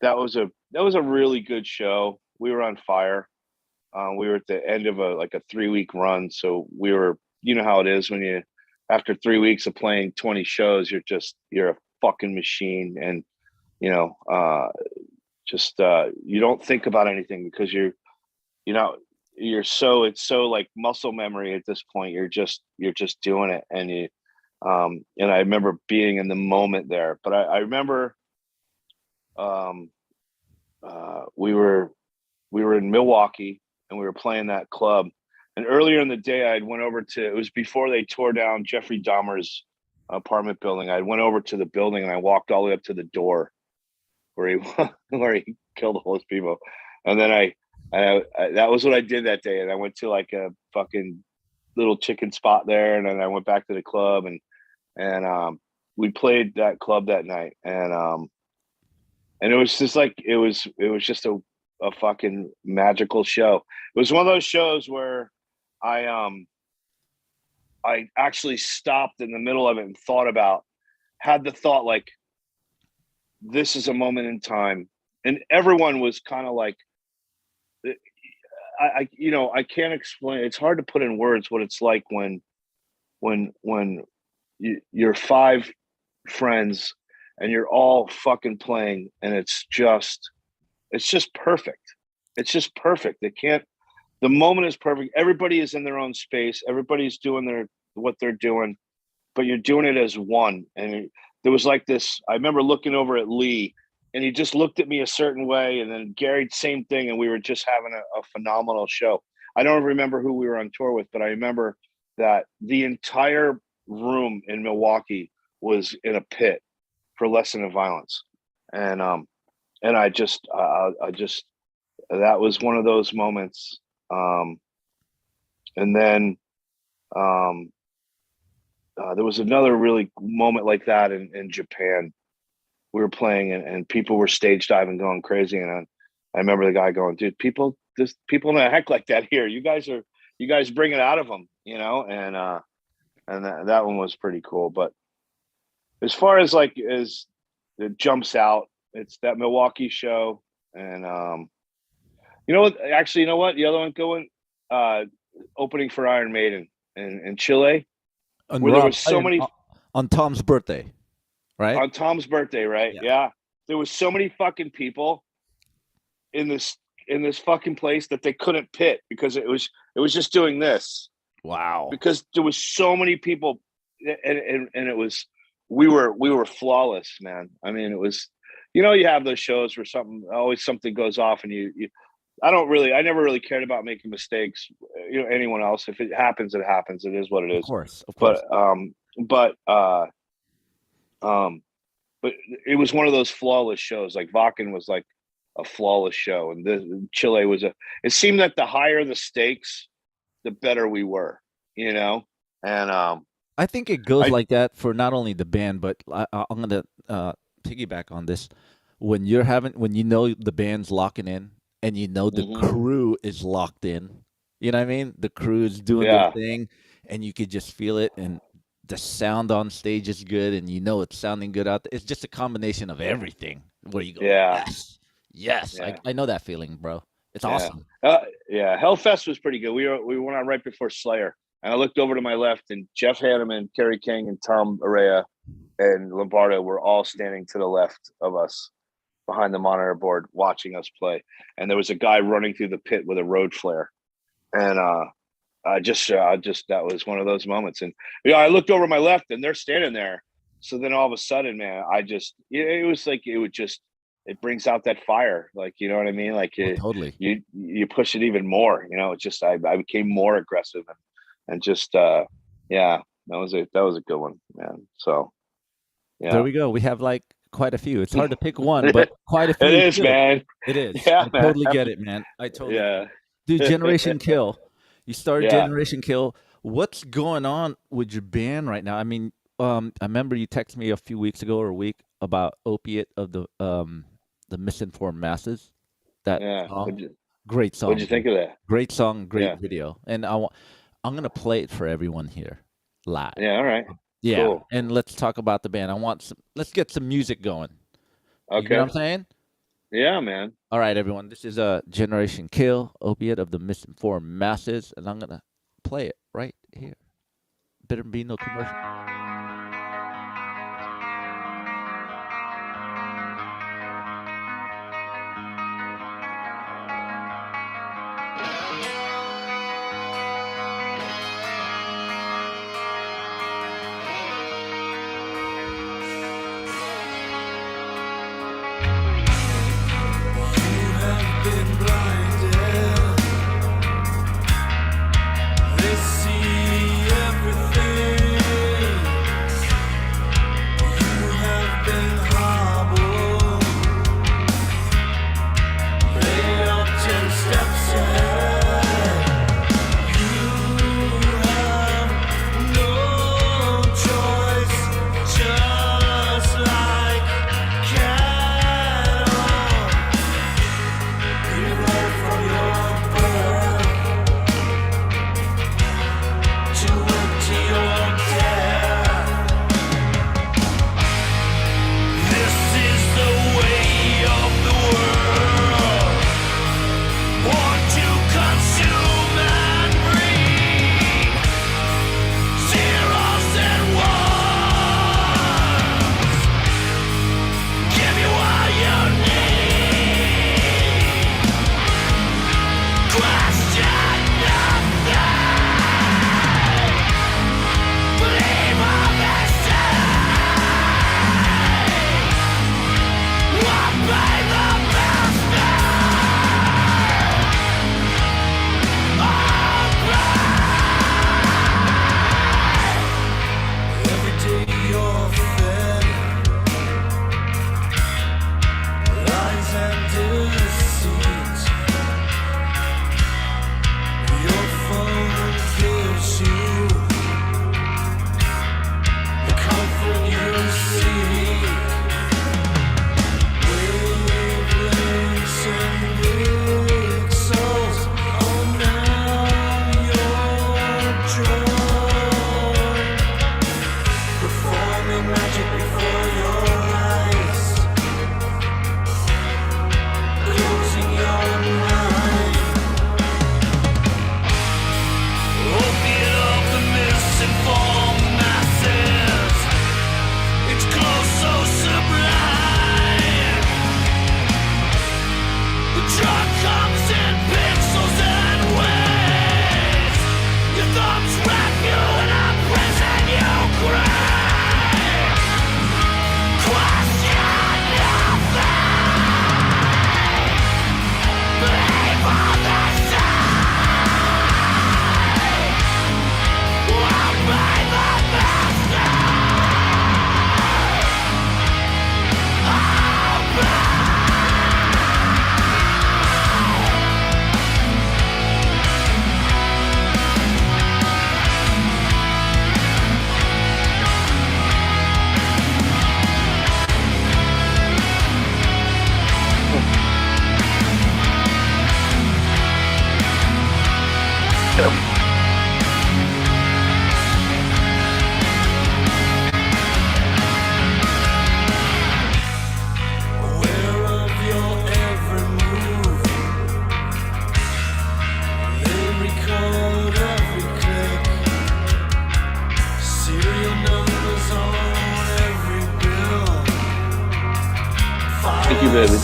that was a really good show. We were on fire. We were at the end of a 3 week run, so we were. You know how it is when you after 3 weeks of playing 20 shows, you're a fucking machine, and you know, you don't think about anything because you know it's so like muscle memory at this point. You're just doing it, and and I remember being in the moment there. But I remember um, we were in Milwaukee and we were playing that club. And earlier in the day, I went over to. It was before they tore down Jeffrey Dahmer's apartment building. I went over to the building and I walked all the way up to the door where he where he killed all those people. And then I that was what I did that day. And I went to like a fucking little chicken spot there, and then I went back to the club and we played that club that night, and it was just like it was just a fucking magical show. It was one of those shows where I um I actually stopped in the middle of it and had the thought like this is a moment in time, and everyone was kind of like I can't explain. It's hard to put in words what it's like when you're five friends and you're all fucking playing, and it's just perfect. It's just perfect. It can't. The moment is perfect. Everybody is in their own space. Everybody's doing what they're doing, but you're doing it as one. And there was like this. I remember looking over at Lee, and he just looked at me a certain way, and then Gary, same thing, and we were just having a phenomenal show. I don't remember who we were on tour with, but I remember that the entire room in Milwaukee was in a pit for Lesson of Violence, and I just that was one of those moments. And then um, there was another really moment like that in Japan. We were playing and people were stage diving, going crazy, and I remember the guy going, "Dude, people don't act like that here. You guys bring it out of them, you know." And that one was pretty cool. But as far as like as it jumps out, it's that Milwaukee show, and you know what? Actually, you know what? The other one going uh, opening for Iron Maiden in Chile, And where there Rob, was so many on Tom's birthday, right? on Tom's birthday, right? Yeah. Yeah, there was so many fucking people in this fucking place that they couldn't pit because it was just doing this Wow. because there was so many people, and it was we were flawless, man. I mean, it was you have those shows where something goes off and you I never really cared about making mistakes. Anyone else, if it happens, it happens. It is what it is. Of course. But um, but it was one of those flawless shows. Like Vakken was like a flawless show, and Chile was it seemed that the higher the stakes, the better we were, and I think it goes like that for not only the band, but I'm gonna piggyback on this. When you know the band's locking in, and you know the crew is locked in, you know what I mean? The crew is doing their thing, and you could just feel it, and the sound on stage is good, and it's sounding good out there. It's just a combination of everything. Where you go, yes. Yeah. I know that feeling, bro. It's awesome. Hellfest was pretty good. We went on right before Slayer, and I looked over to my left, and Jeff Hanneman, Kerry King, and Tom Araya and Lombardo were all standing to the left of us behind the monitor board watching us play. And there was a guy running through the pit with a road flare. And I just that was one of those moments. And I looked over my left and they're standing there. So then all of a sudden, man, it was like it brings out that fire. Like, you know what I mean? Like totally. You push it even more, it's just I became more aggressive and just that was a good one, man. So there we go. We have like quite a few. It's hard to pick one, but quite a few. It is, too. man. It is. Yeah, I totally get it, man. I totally Yeah. Dude, Generation Kill. You started Yeah. Generation Kill. What's going on with your band right now? I mean, I remember you texted me a few weeks ago or a week about Opiate of the Misinformed Masses. That Yeah. song. Great song. What'd you think of that? Great song, great Yeah. video. And I'm gonna play it for everyone here live. Yeah. All right. Yeah. Cool. And let's talk about the band. Let's get some music going. You Okay. know what I'm saying? Yeah, man. All right, everyone. This is Generation Kill, Opiate of the Misinformed Masses, and I'm gonna play it right here. Better be no commercial. Thank you, baby.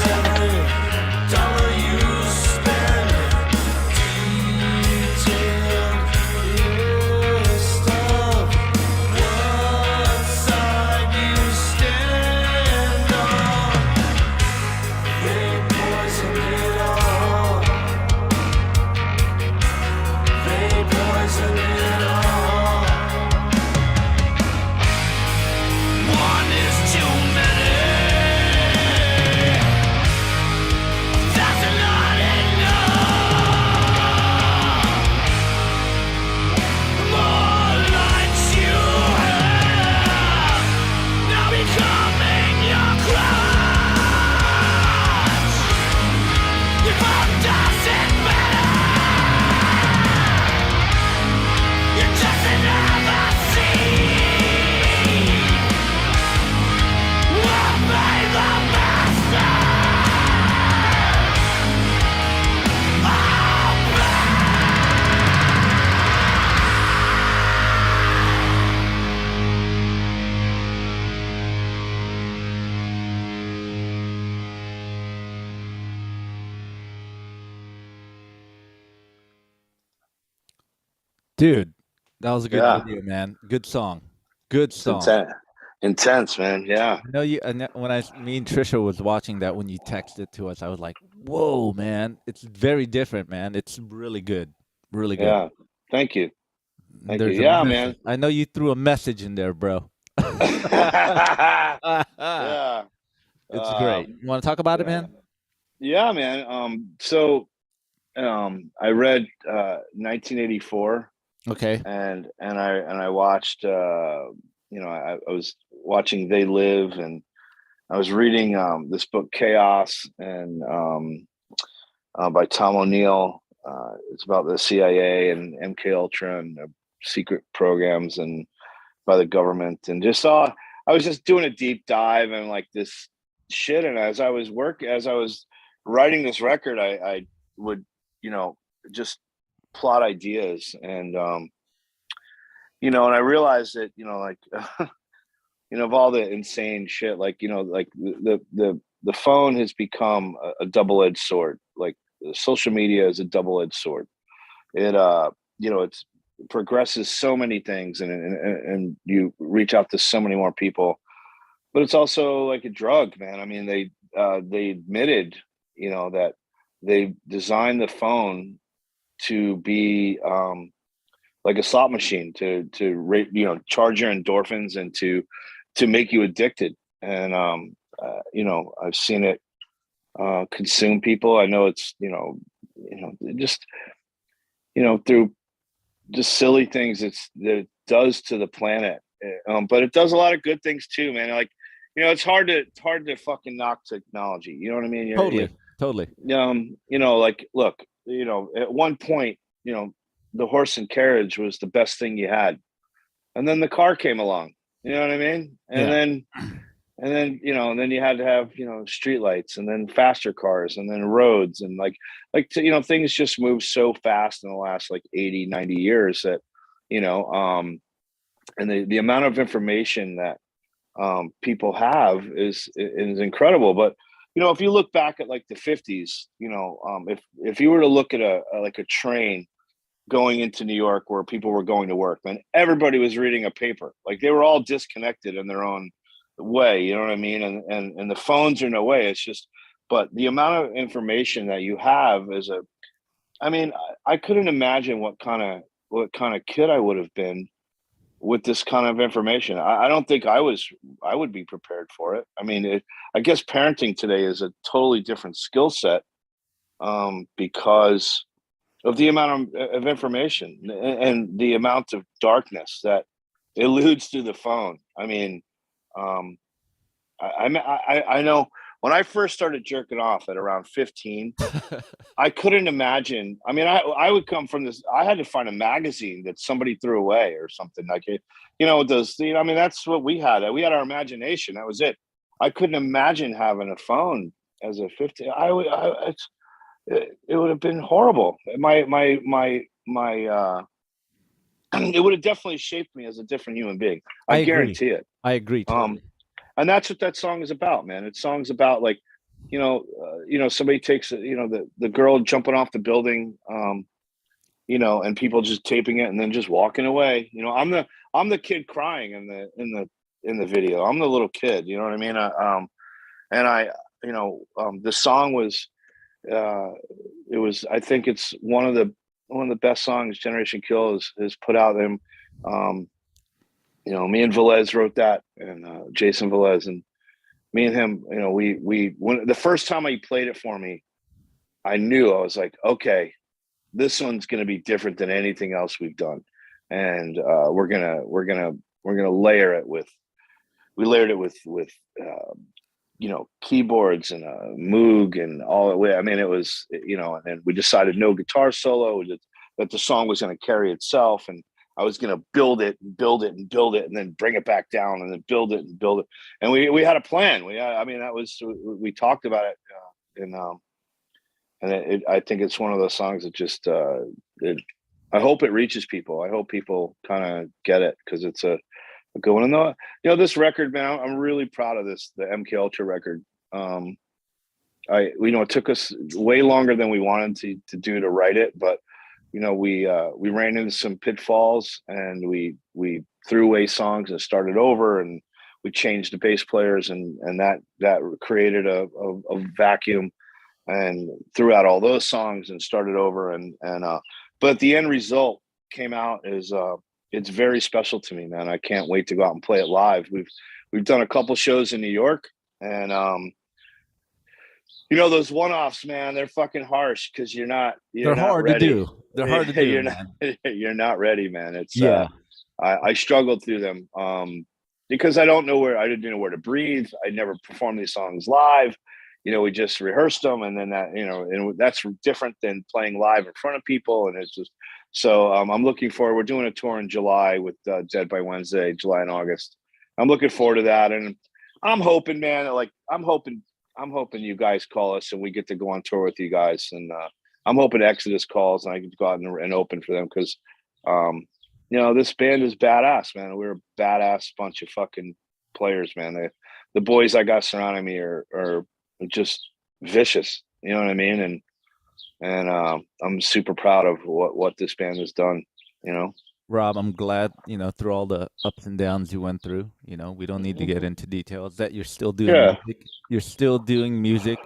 One is too many. Dude, that was a good Yeah, video, man. Good song. Good it's song. intense, man. Yeah, I know you. When me and Trisha was watching that when you texted to us, I was like, "Whoa, man! It's very different, man. It's really good, really good." yeah. Thank you, And thank you. there's a Yeah, message. man. I know you threw a message in there, bro. Yeah. It's great. You want to talk about it, Yeah. man? Yeah, man. So I read 1984 Okay. and I watched I was watching They Live, and I was reading this book Chaos, and by Tom O'Neill. It's about the CIA and MK Ultra and secret programs and by the government, and I was just doing a deep dive and like this shit. And as I was writing this record, I would, you know, just plot ideas, and and I realized that, like, of all the insane shit, like, like the phone has become a double-edged sword. Like, social media is a double-edged sword. It it's progresses so many things, and you reach out to so many more people, but it's also like a drug, man. I mean, they admitted, that they designed the phone to be like a slot machine to rate, charge your endorphins and to make you addicted. And I've seen it consume people. I know it's just through just silly things that it does to the planet. But it does a lot of good things too, man. Like, it's hard to fucking knock technology. You know what I mean? Totally. Totally. Like, look, at one point, the horse and carriage was the best thing you had, and then the car came along. You know what I mean? Yeah. And then you had to have, street lights, and then faster cars, and then roads, and things just move so fast in the last like 80, 90 years that, and the amount of information that people have is incredible. But, if you look back at like the 50s, if you were to look at like a train going into New York where people were going to work, man, everybody was reading a paper. Like, they were all disconnected in their own way. You know what I mean? And the phones are no way. It's just, but the amount of information that you have I mean, I couldn't imagine what kind of kid I would have been with this kind of information. I don't think I would be prepared for it. I mean, I guess parenting today is a totally different skill set, because of the amount of information and the amount of darkness that eludes through the phone. I mean, um, I know when I first started jerking off at around 15, I couldn't imagine. I mean, I would come from this. I had to find a magazine that somebody threw away or something like it. I mean, that's what we had. We had our imagination. That was it. I couldn't imagine having a phone as a 15. It would have been horrible. It would have definitely shaped me as a different human being. I I agree. guarantee it. I agree. Totally. And that's what that song is about, man. It's songs about, like, somebody takes, the girl jumping off the building, and people just taping it and then just walking away. I'm the kid crying in the video. I'm the little kid. You know what I mean? The song was, I think it's one of the best songs Generation Kill has put out. Them, me and Velez wrote that, and Jason Velez, and me and him, when the first time he played it for me, I knew, I was like, okay, this one's going to be different than anything else we've done. And we're gonna layer it with, we layered it with keyboards and Moog and all the way. I mean, it was, and then we decided no guitar solo, that the song was going to carry itself, and I was going to build it and build it and build it, and then bring it back down, and then build it and build it. And we had a plan. We talked about it, I think it's one of those songs that just, I hope it reaches people. I hope people kind of get it, because it's a good one. And this record, man, I'm really proud of this, the MK Ultra record. It took us way longer than we wanted to do to write it, but we ran into some pitfalls, and we threw away songs and started over, and we changed the bass players, and that created a vacuum, and threw out all those songs and started over, and but the end result came out is it's very special to me, man. I can't wait to go out and play it live. We've done a couple shows in New York, and those one-offs, man, they're fucking harsh because they're not hard ready. to do. They're hard to do, you're man. you're not ready, man. It's Yeah. I struggled through them because I didn't know where to breathe. I never performed these songs live. We just rehearsed them, and then and that's different than playing live in front of people. And it's just so I'm looking forward. We're doing a tour in July with Dead by Wednesday, July and August. I'm looking forward to that, and I'm hoping, man. Like I'm hoping you guys call us and we get to go on tour with you guys, and I'm hoping Exodus calls and I can go out and open for them because this band is badass, man. We're a badass bunch of fucking players, man. The boys I got surrounding me are just vicious. You know what I mean? And I'm super proud of what this band has done. Rob, I'm glad, through all the ups and downs you went through, we don't need to get into details, that you're still doing music. You're still doing music.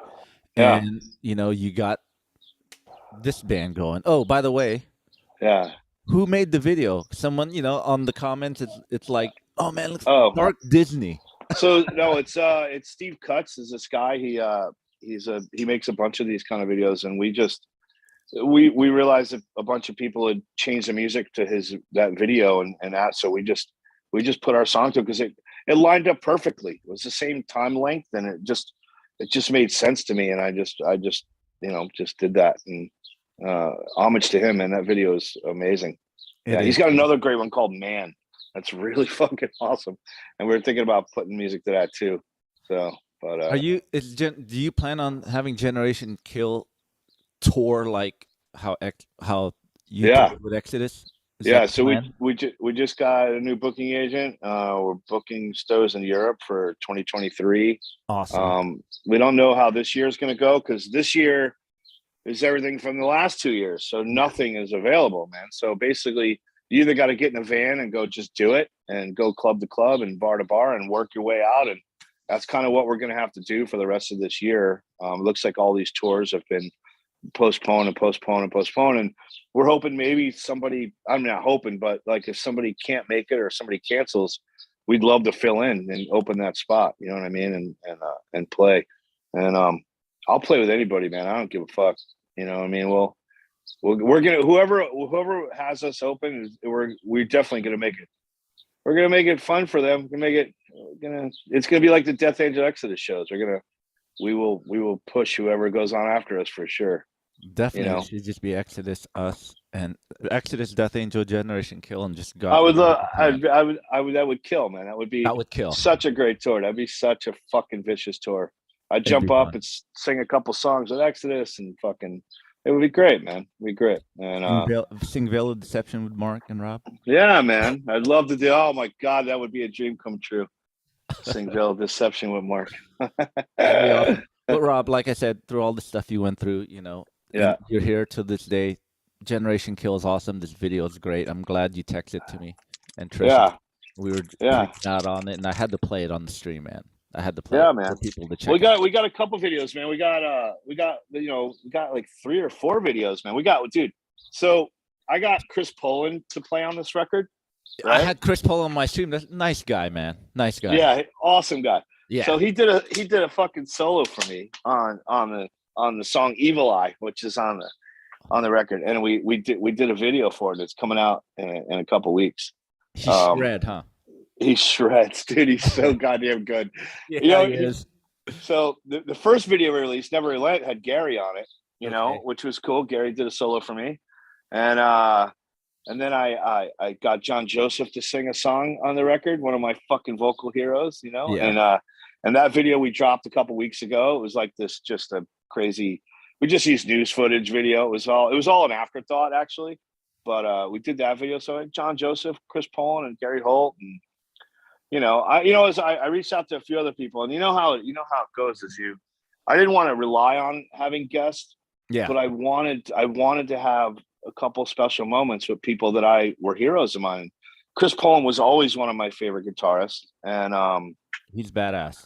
Yeah. And, you got this band going. Oh, by the way. Yeah. Who made the video? Someone, on the comments, it's like, oh man, looks dark Disney. So no, it's Steve Cutts is this guy. He makes a bunch of these kind of videos, and we realized that a bunch of people had changed the music to that video and that, so we just put our song to it because it lined up perfectly. It was the same time length, and it just made sense to me, and I just did that, and homage to him, and that video is amazing. He's got another great one called Man. That's really fucking awesome, and we're thinking about putting music to that too. So, but do you plan on having Generation Kill tour like how you did with Exodus? So we just got a new booking agent. We're booking shows in Europe for 2023. Awesome. We don't know how this year is going to go because this year is everything from the last 2 years, so nothing is available, man. So basically, you either got to get in a van and go just do it and go club to club and bar to bar and work your way out, and that's kind of what we're going to have to do for the rest of this year. It looks like all these tours have been postponed, and we're hoping maybe somebody, I'm not hoping, but like if somebody can't make it or somebody cancels, we'd love to fill in and open that spot, you know what I mean, and play. And I'll play with anybody, man. I don't give a fuck, you know what I mean. We're gonna whoever has us open, we're definitely gonna make it. We're gonna make it fun for them. It's gonna be like the Death Angel Exodus shows. We will push whoever goes on after us for sure. Definitely, it should just be Exodus, us, and Exodus, Death Angel, Generation Kill, and just go. That would kill, man. That would kill. Such a great tour. That'd be such a fucking vicious tour. I'd jump up and sing a couple songs with Exodus and fucking. It would be great, man. It'd be great. And sing Veil of Deception with Mark and Rob. Yeah, man. I'd love to do. Oh my God, that would be a dream come true. Sing Veil of Deception with Mark. But Rob, like I said, through all the stuff you went through, you're here to this day. Generation Kill is awesome. This video is great. I'm glad you texted to me. And Trisha, we were out on it, and I had to play it on the stream, man. I had to play it man. for people to check. We got a couple videos, man. We got like 3 or 4 videos, man. Dude. So I got Chris Poland to play on this record. Right? I had Chris Poland on my stream. That's nice guy, man. Nice guy. Yeah, awesome guy. Yeah. So he did a fucking solo for me on the song Evil Eye, which is on the record, and we did a video for it. It's coming out in a couple weeks. He's shred, huh? He shreds, dude. He's so goddamn good. He is. So the first video we released, Never Relent, had Gary on it, which was cool. Gary did a solo for me, and then I got John Joseph to sing a song on the record, one of my fucking vocal heroes, and that video we dropped a couple weeks ago. It was like this, just a crazy. We just used news footage video. It was all an afterthought actually, but we did that video. So John Joseph, Chris Poland, and Gary Holt, and as I reached out to a few other people, and you know how it goes. I didn't want to rely on having guests, but I wanted to have a couple special moments with people that I were heroes of mine. Chris Poland was always one of my favorite guitarists, and He's badass.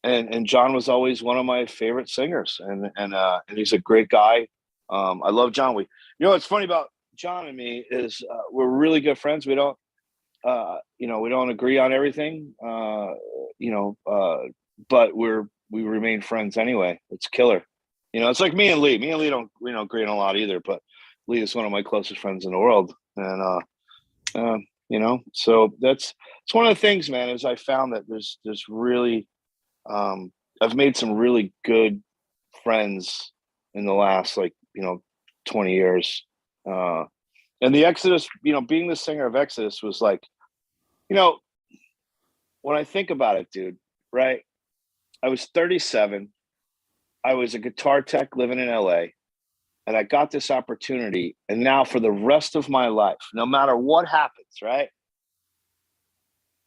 and John was always one of my favorite singers, and he's a great guy. I love John. What's funny about John and me is we're really good friends. We don't, we don't agree on everything, but we remain friends anyway. It's killer. It's like me and Lee. Me and Lee don't agree on a lot either, but Lee is one of my closest friends in the world, and so it's one of the things, man. Is I found that there's really I've made some really good friends in the last 20 years. And the Exodus, being the singer of Exodus was like, when I think about it, dude, right? I was 37. I was a guitar tech living in LA, and I got this opportunity. And now for the rest of my life, no matter what happens, right?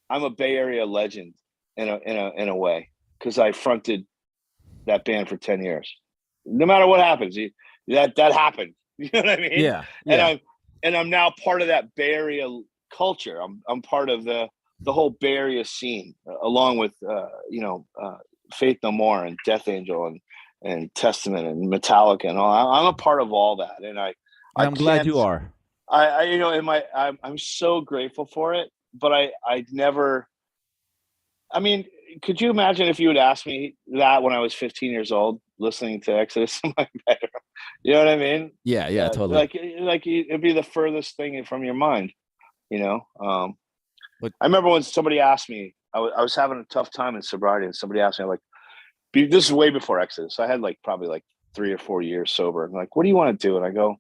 I'm a Bay Area legend in a way, because I fronted that band for 10 years. No matter what happens, that happened. You know what I mean? Yeah. And I'm now part of that Bay Area culture. I'm part of the whole Bay Area scene, along with Faith No More and Death Angel and Testament and Metallica and all. I'm a part of all that, and I'm glad you are. I'm so grateful for it. But I never. I mean, could you imagine if you had asked me that when I was 15 years old, listening to Exodus in my bedroom? You know what I mean? Yeah, totally. Like it'd be the furthest thing from your mind, But I remember when somebody asked me, I was having a tough time in sobriety, and somebody asked me, this is way before Exodus. I had probably 3 or 4 years sober. And what do you want to do? And I go,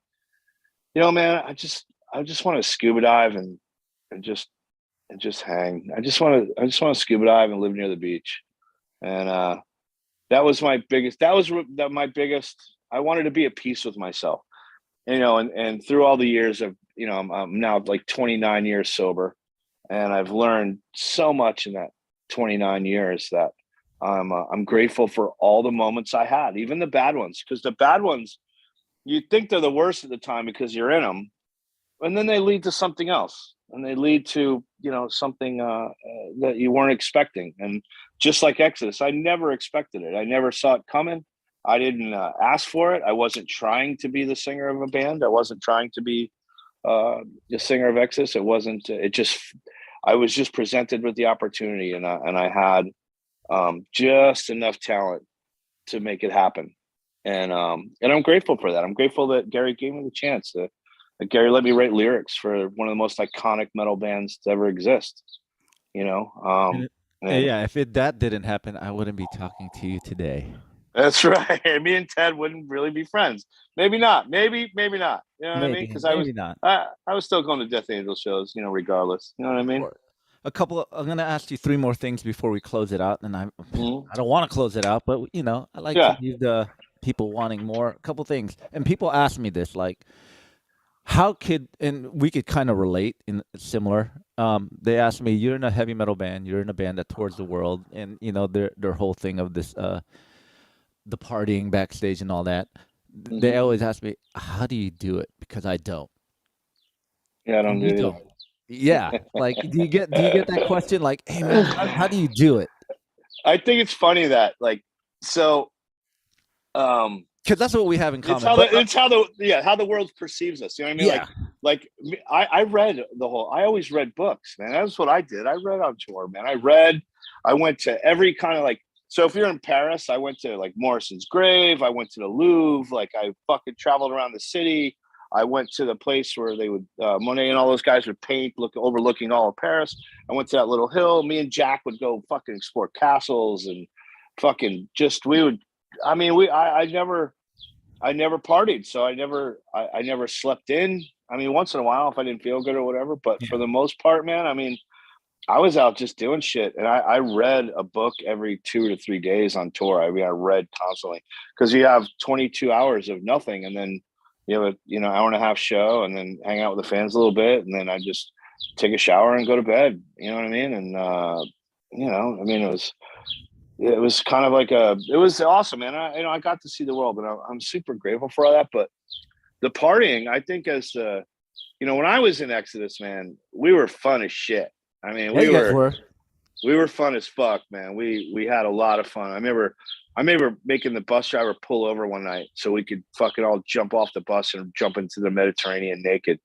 man, I just want to scuba dive and just hang. I just want to scuba dive and live near the beach. And that was my biggest. I wanted to be at peace with myself, and through all the years of, I'm now 29 years sober, and I've learned so much in that 29 years that I'm grateful for all the moments I had, even the bad ones, because the bad ones, you think they're the worst at the time because you're in them, and then they lead to something else, and they lead to something that you weren't expecting. And just like Exodus, I never expected it. I never saw it coming. I didn't ask for it. I wasn't trying to be the singer of a band. I wasn't trying to be the singer of Exodus. It wasn't. I was just presented with the opportunity, and I had just enough talent to make it happen. And I'm grateful for that. I'm grateful that Gary gave me the chance to. Gary let me write lyrics for one of the most iconic metal bands to ever exist. If that didn't happen, I wouldn't be talking to you today. That's right. Me and Ted wouldn't really be friends. Maybe not. Maybe not. You know what I mean? Because I was still going to Death Angel shows, regardless. You know what I mean? I'm going to ask you 3 more things before we close it out. And I don't want to close it out, but I like to give the people wanting more a couple things. And people ask me this, and we could kind of relate in similar. They asked me, you're in a heavy metal band, you're in a band that tours the world, and their whole thing of this, the partying backstage and all that. Mm-hmm. They always ask me, how do you do it? Because I don't. Yeah, I don't do it. Yeah, do you get that question? Hey man, how do you do it? I think it's funny that because that's what we have in common. It's how the world perceives us. You know what I mean? Yeah. I read I always read books, man. That's what I did. I read on tour, man. I went to every kind of so if you're in Paris, I went to Morrison's grave. I went to the Louvre. I fucking traveled around the city. I went to the place where they would, Monet and all those guys would paint, overlooking all of Paris. I went to that little hill. Me and Jack would go fucking explore castles and fucking I never partied, so I never slept in. I mean, once in a while if I didn't feel good or whatever, but for the most part, man, I mean, I was out just doing shit, and I read a book every 2 to 3 days on tour. I mean, I read constantly, because you have 22 hours of nothing, and then you have a hour and a half show, and then hang out with the fans a little bit, and then I just take a shower and go to bed. You know what I mean? And I mean, it was kind of it was awesome, man. I got to see the world, and I'm super grateful for all that. But the partying, I think when I was in Exodus, man, we were fun as shit. I mean, Yeah, you guys were. we were fun as fuck, man. We had a lot of fun. I remember making the bus driver pull over one night so we could fucking all jump off the bus and jump into the Mediterranean naked.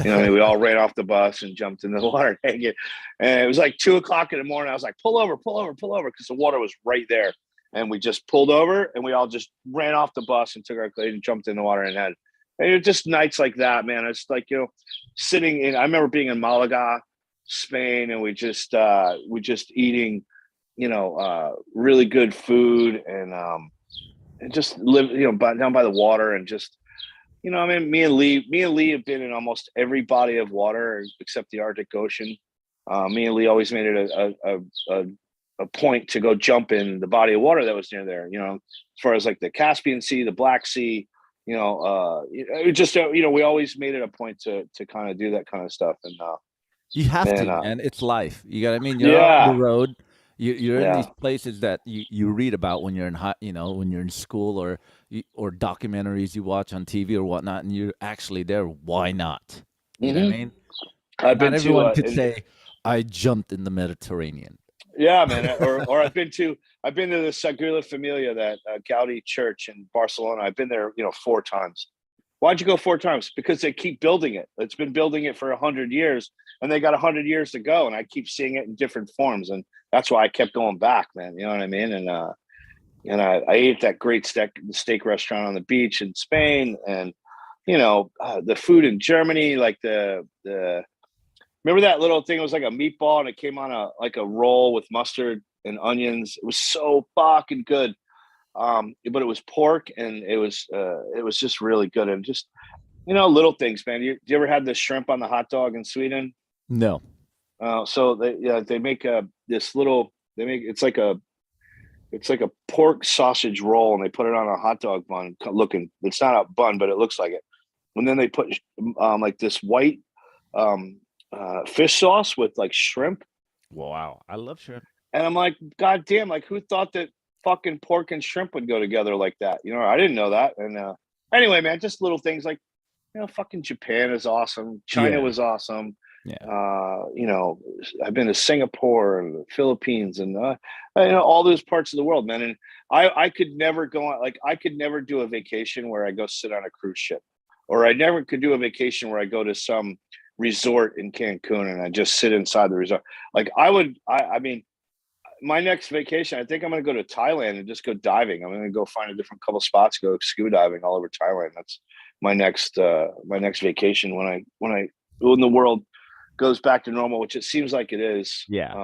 You know what I mean? We all ran off the bus and jumped in the water naked. And it was like 2:00 in the morning. I was like, pull over, because the water was right there. And we just pulled over and we all just ran off the bus and took our clothes and jumped in the water and it was just nights like that, man. It's like, I remember being in Malaga, Spain, and we just eating, really good food and just live, down by the water and just, I mean, me and Lee have been in almost every body of water except the Arctic Ocean. Me and Lee always made it a point to go jump in the body of water that was near there, as far as like the Caspian Sea, the Black Sea, we always made it a point to kind of do that kind of stuff. And you have to, man. It's life. You got. I mean, you're on the road. You're in these places that you read about when you're when you're in school or documentaries you watch on TV or whatnot, and you're actually there. Why not? You know what I mean? Not everyone could say, "I jumped in the Mediterranean." Yeah, man. Or I've been to the Sagrada Familia, that Gaudi church in Barcelona. I've been there, 4 times. Why'd you go 4 times? Because they keep building it. It's been building it for 100 years, and they got 100 years to go. And I keep seeing it in different forms, and that's why I kept going back, man. You know what I mean? And I ate that great steak restaurant on the beach in Spain, and the food in Germany, like the. Remember that little thing? It was like a meatball, and it came on a roll with mustard and onions. It was so fucking good. But it was pork, and it was just really good. And just little things, man. You ever had the shrimp on the hot dog in Sweden? No. So they make it's like a pork sausage roll, and they put it on a hot dog bun. It's not a bun, but it looks like it. And then they put like this white fish sauce with like shrimp. Wow, I love shrimp. And I'm like, God damn, like who thought that fucking pork and shrimp would go together like that? I didn't know that. And anyway, man, just little things like, fucking Japan is awesome. China was awesome. Yeah. I've been to Singapore and the Philippines and all those parts of the world, man. And I could never go on, like I could never do a vacation where I go sit on a cruise ship, or I never could do a vacation where I go to some resort in Cancun and I just sit inside the resort. Like I mean, my next vacation, I think I'm going to go to Thailand and just go diving. I'm going to go find a different couple spots, go scuba diving all over Thailand. That's my next vacation when the world goes back to normal, which it seems like it is. Yeah.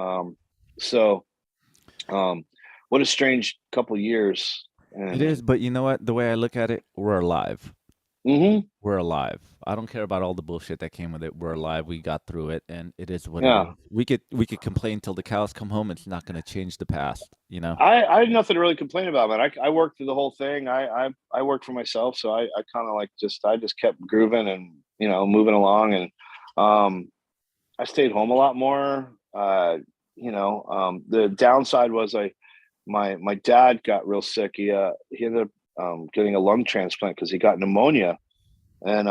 What a strange couple years. It is, but you know what? The way I look at it, we're alive. Mm-hmm. We're alive. I don't care about all the bullshit that came with it. We're alive. We got through it, and it is what it is. We could complain till the cows come home. It's not going to change the past, I had nothing to really complain about, man. I worked through the whole thing. I worked for myself, so I kind of I just kept grooving and moving along, and I stayed home a lot more. The downside was my dad got real sick. He ended up getting a lung transplant because he got pneumonia, and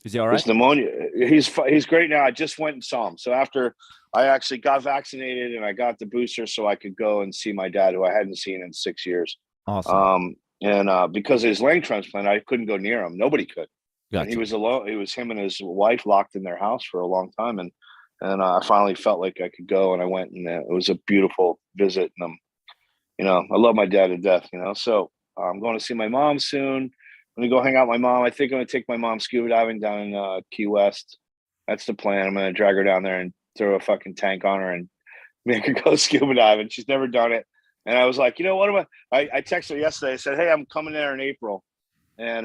is he all right? His pneumonia. He's great now. I just went and saw him. So after I actually got vaccinated and I got the booster, so I could go and see my dad, who I hadn't seen in 6 years. Awesome. And because of his lung transplant, I couldn't go near him. Nobody could. Gotcha. He was alone. It was him and his wife locked in their house for a long time, and I finally felt like I could go, and I went, and it was a beautiful visit. And I love my dad to death. So I'm going to see my mom soon. I'm gonna go hang out with my mom. I think I'm gonna take my mom scuba diving down in Key West. That's the plan. I'm gonna drag her down there and throw a fucking tank on her and make her go scuba diving. She's never done it, and I was like, what I texted her yesterday. I said, hey, I'm coming there in April, and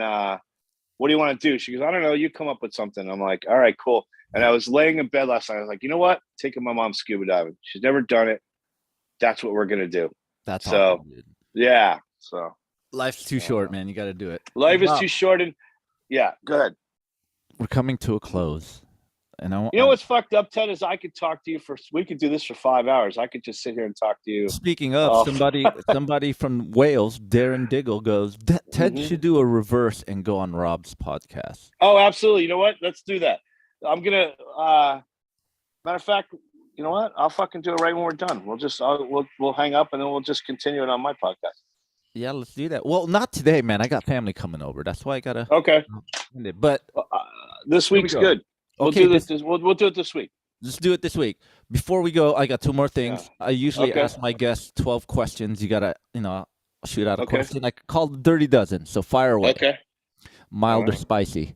what do you want to do? She goes, I don't know. You come up with something. I'm like, all right, cool. And I was laying in bed last night. I was like, you know what? Taking my mom scuba diving. She's never done it. That's what we're gonna do. That's so awesome, dude. Yeah. So life's too short, man. You got to do it. Life is too short, and yeah, go ahead. We're coming to a close. And I want. You know what's fucked up, Ted, is I could talk to you we could do this for 5 hours. I could just sit here and talk to you. Speaking of, somebody from Wales, Darren Diggle goes, Ted should do a reverse and go on Rob's podcast. Oh, absolutely. You know what? Let's do that. I'm gonna. Matter of fact, you know what? I'll fucking do it right when we're done. We'll hang up and then we'll just continue it on my podcast. Yeah, let's do that. Well, not today, man. I got family coming over. That's why I gotta. Okay. But this week's good. We'll do this. We'll do it this week. Let's do it this week. Before we go, I got 2 more things. Yeah. I usually ask my guests 12 questions. You gotta, shoot out a question. I call the Dirty Dozen. So fire away. Okay. Mild or spicy?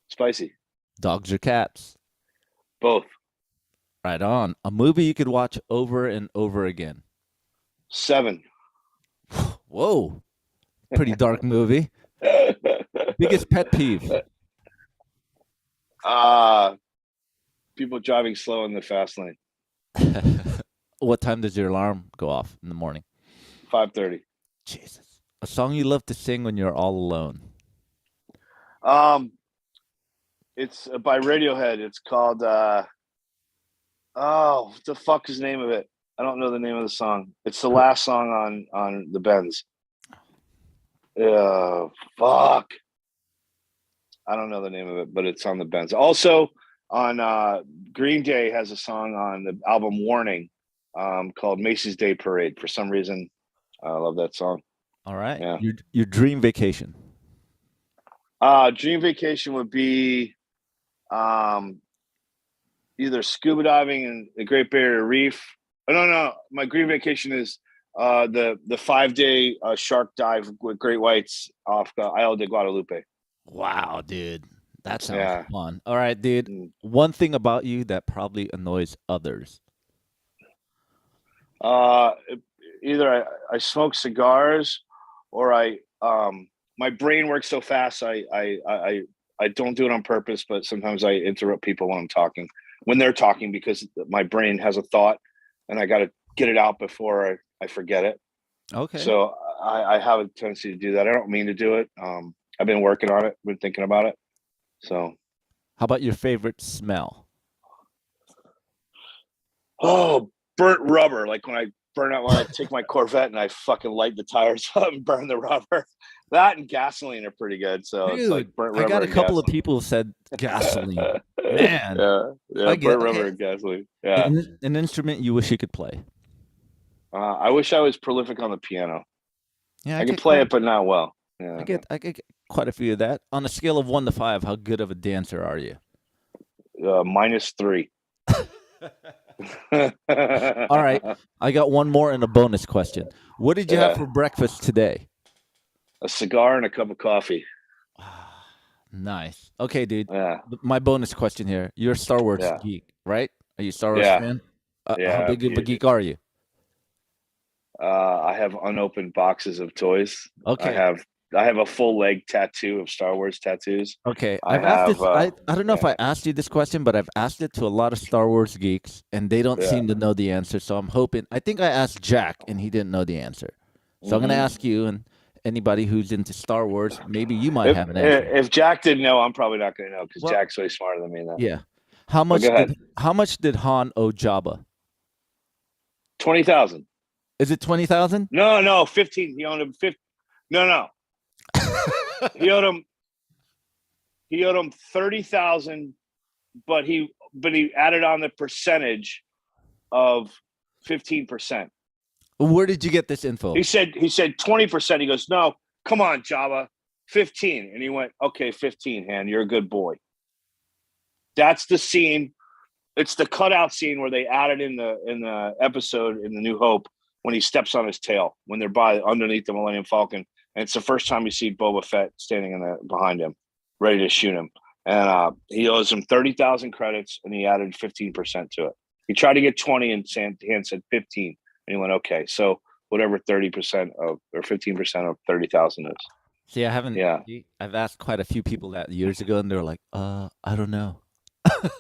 Spicy. Dogs or cats? Both. Right on. A movie you could watch over and over again? 7. Whoa. Pretty dark movie. Biggest pet peeve? People driving slow in the fast lane. What time does your alarm go off in the morning? 5:30. Jesus. A song you love to sing when you're all alone? It's by Radiohead. It's called what the fuck is the name of it? I don't know the name of the song. It's the last song on the Bends. Fuck. I don't know the name of it, but it's on the Bends. Also on Green Day has a song on the album Warning called Macy's Day Parade. For some reason, I love that song. All right. Yeah. Your dream vacation? Dream vacation would be either scuba diving in the Great Barrier Reef. No. My dream vacation is the 5-day shark dive with great whites off Isle de Guadalupe. Wow, dude. That sounds fun. All right, dude. One thing about you that probably annoys others. Either I smoke cigars or my brain works so fast I don't do it on purpose, but sometimes I interrupt people when they're talking because my brain has a thought and I got to get it out before I forget it. Okay. So I have a tendency to do that. I don't mean to do it. I've been working on it, been thinking about it. So how about your favorite smell? Oh, burnt rubber. Like when I take my Corvette and I fucking light the tires up and burn the rubber. That and gasoline are pretty good. So dude, it's like burnt rubber. I got a couple of people who said gasoline. Man. Yeah, burnt rubber and gasoline. Yeah. An instrument you wish you could play? I wish I was prolific on the piano. Yeah, I can play it, but not well. Yeah. I get quite a few of that. On a scale of 1 to 5, how good of a dancer are you? -3. All right. I got one more and a bonus question. What did you have for breakfast today? A cigar and a cup of coffee. Nice. Okay, dude. Yeah. My bonus question here. You're a Star Wars geek, right? Are you a Star Wars fan? How big of a geek are you? I have unopened boxes of toys. Okay. I have a full leg tattoo of Star Wars tattoos. Okay. I don't know if I asked you this question, but I've asked it to a lot of Star Wars geeks, and they don't seem to know the answer. So I'm hoping. I think I asked Jack, and he didn't know the answer. So I'm going to ask you and anybody who's into Star Wars. Maybe you might have an answer. If Jack didn't know, I'm probably not going to know because Jack's way smarter than me. Now. Yeah. How much did Han owe Jabba? 20,000. Is it 20,000? No, 15. He owed him 50. No. He owed him 30,000, but he added on the percentage of 15%. Where did you get this info? He said 20%. He goes, no, come on, Jabba, 15. And he went, okay, 15, Han, you're a good boy. That's the scene. It's the cutout scene where they added in the episode in The New Hope when he steps on his tail, when they're underneath the Millennium Falcon. And it's the first time you see Boba Fett standing behind him, ready to shoot him. And he owes him 30,000 credits, and he added 15% to it. He tried to get 20, and Han said 15. And he went, okay, so whatever 30% of or 15% of 30,000 is. See, I haven't. Yeah, I've asked quite a few people that years ago, and they're like, I don't know.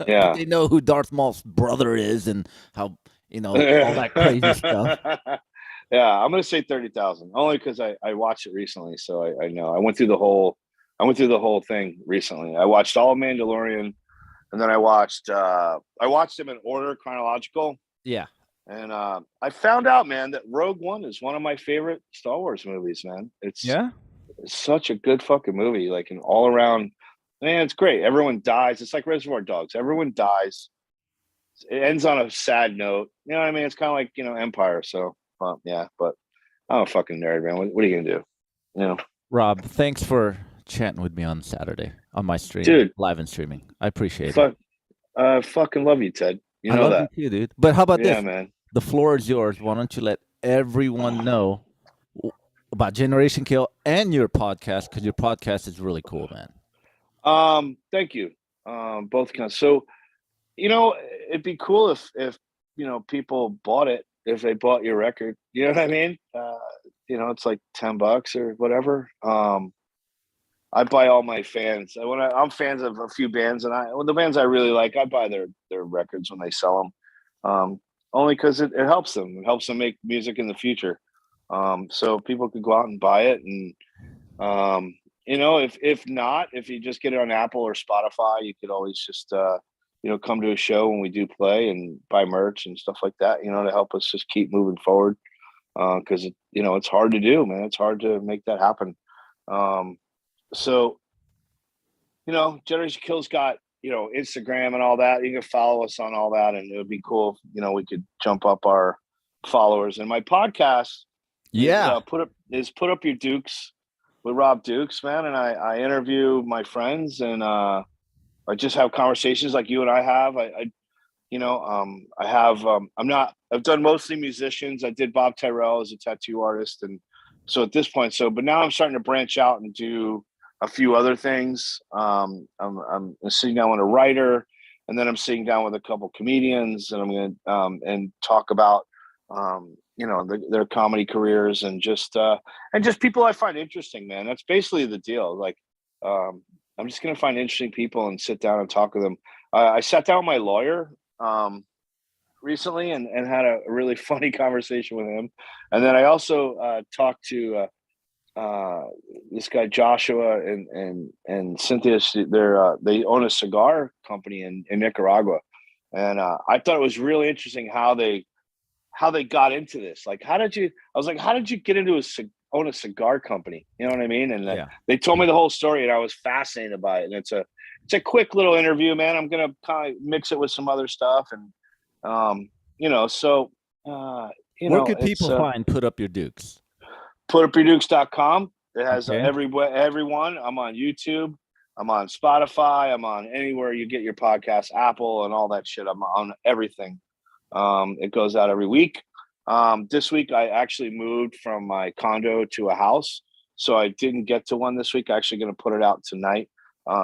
Yeah, they know who Darth Maul's brother is and how all that crazy stuff. Yeah, I'm gonna say 30,000 only because I watched it recently, so I know. I went through the whole thing recently. I watched all of Mandalorian, and then I watched them in order chronological. Yeah. And I found out, man, that Rogue One is one of my favorite Star Wars movies, man. It's such a good fucking movie, like an all around. Man, it's great. Everyone dies. It's like Reservoir Dogs. Everyone dies. It ends on a sad note. You know what I mean? It's kind of like, Empire. So, yeah, but I'm a fucking nerd, man. What are you going to do? Rob, thanks for chatting with me on Saturday on my stream. Dude. Live and streaming. I appreciate it. I fucking love you, Ted. I love that. You too, dude. But how about this? Yeah, man. The floor is yours. Why don't you let everyone know about Generation Kill and your podcast? Because your podcast is really cool, man. Thank you. Both kinds. So, it'd be cool if people bought it, if they bought your record. You know what I mean? It's like $10 or whatever. I buy all my fans. I'm fans of a few bands, and the bands I really like, I buy their records when they sell them. Only because it helps them. It helps them make music in the future. So people could go out and buy it, and if not, if you just get it on Apple or Spotify, you could always just come to a show when we do play and buy merch and stuff like that. To help us just keep moving forward. Because it's hard to do, man. It's hard to make that happen. So, Generation Kill's got, Instagram and all that. You can follow us on all that, and it would be cool if, we could jump up our followers. And my podcast is Put Up Your Dukes with Rob Dukes, man. And I interview my friends, and I just have conversations like you and I have. I've done mostly musicians. I did Bob Tyrell as a tattoo artist. And so at this point, but now I'm starting to branch out and do a few other things. I'm sitting down with a writer, and then I'm sitting down with a couple comedians, and I'm going to and talk about their comedy careers and just people I find interesting, man. That's basically the deal. Like I'm just going to find interesting people and sit down and talk with them. I sat down with my lawyer recently and had a really funny conversation with him, and then I also talked to this guy Joshua and Cynthia. They own a cigar company in Nicaragua, and I thought it was really interesting how they got into this. Like, how did you get into own a cigar company? You know what I mean? And they told me the whole story, and I was fascinated by it. And it's a quick little interview, man. I'm gonna kind of mix it with some other stuff, and where could people find Put Up Your Dukes? PutUpYourDukes.com. It has everyone. I'm on YouTube. I'm on Spotify. I'm on anywhere you get your podcast, Apple and all that shit. I'm on everything. It goes out every week. This week I actually moved from my condo to a house, so I didn't get to one this week. I'm actually going to put it out tonight,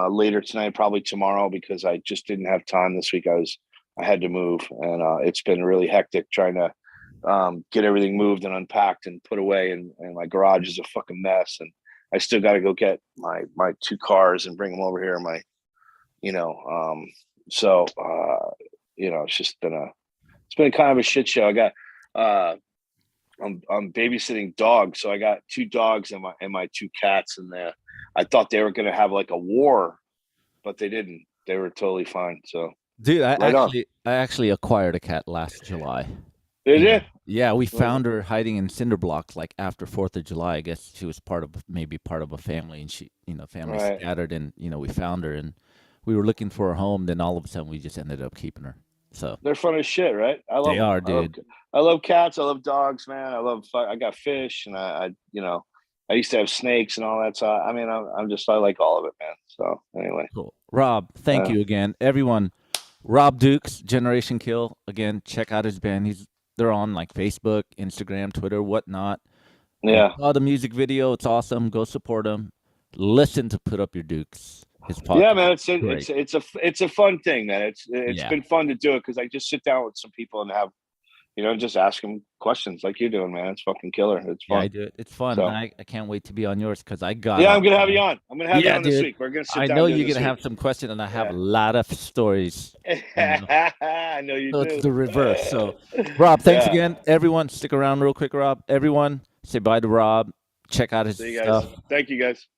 later tonight, probably tomorrow, because I just didn't have time this week. I had to move, and it's been really hectic trying to get everything moved and unpacked and put away, and my garage is a fucking mess, and I still got to go get my 2 cars and bring them over here. It's been kind of a shit show. I got I'm babysitting dogs, so I got 2 dogs and my 2 cats, and I thought they were gonna have like a war, but they didn't. They were totally fine. So, dude, I actually acquired a cat last July. Did you? Yeah, we found her hiding in cinder blocks like after 4th of July. I guess she was part of a family, and she, family scattered, and we found her, and we were looking for a home. Then all of a sudden, we just ended up keeping her. So they're fun as shit, right? They are, dude. I love cats. I love dogs, man. I got fish, and I used to have snakes and all that. So I mean, I like all of it, man. So anyway, cool. Rob, thank you again, everyone. Rob Dukes, Generation Kill. Again, check out his band. They're on like Facebook, Instagram, Twitter, whatnot. Yeah. Saw the music video. It's awesome. Go support him. Listen to Put Up Your Dukes. His podcast. Yeah, man. It's a fun thing, man. It's been fun to do it, because I just sit down with some people and have, just ask them questions like you're doing, man. It's fucking killer. It's fun. Yeah, I do it. It's fun. So, I can't wait to be on yours, because I got. Yeah, I'm gonna have you on. I'm gonna have you on this week. We're gonna sit down. I know you're gonna have some questions, and I have a lot of stories. I know you do. It's the reverse. So, Rob, thanks again. Everyone, stick around real quick, Rob. Everyone, say bye to Rob. Check out his stuff. Thank you, guys.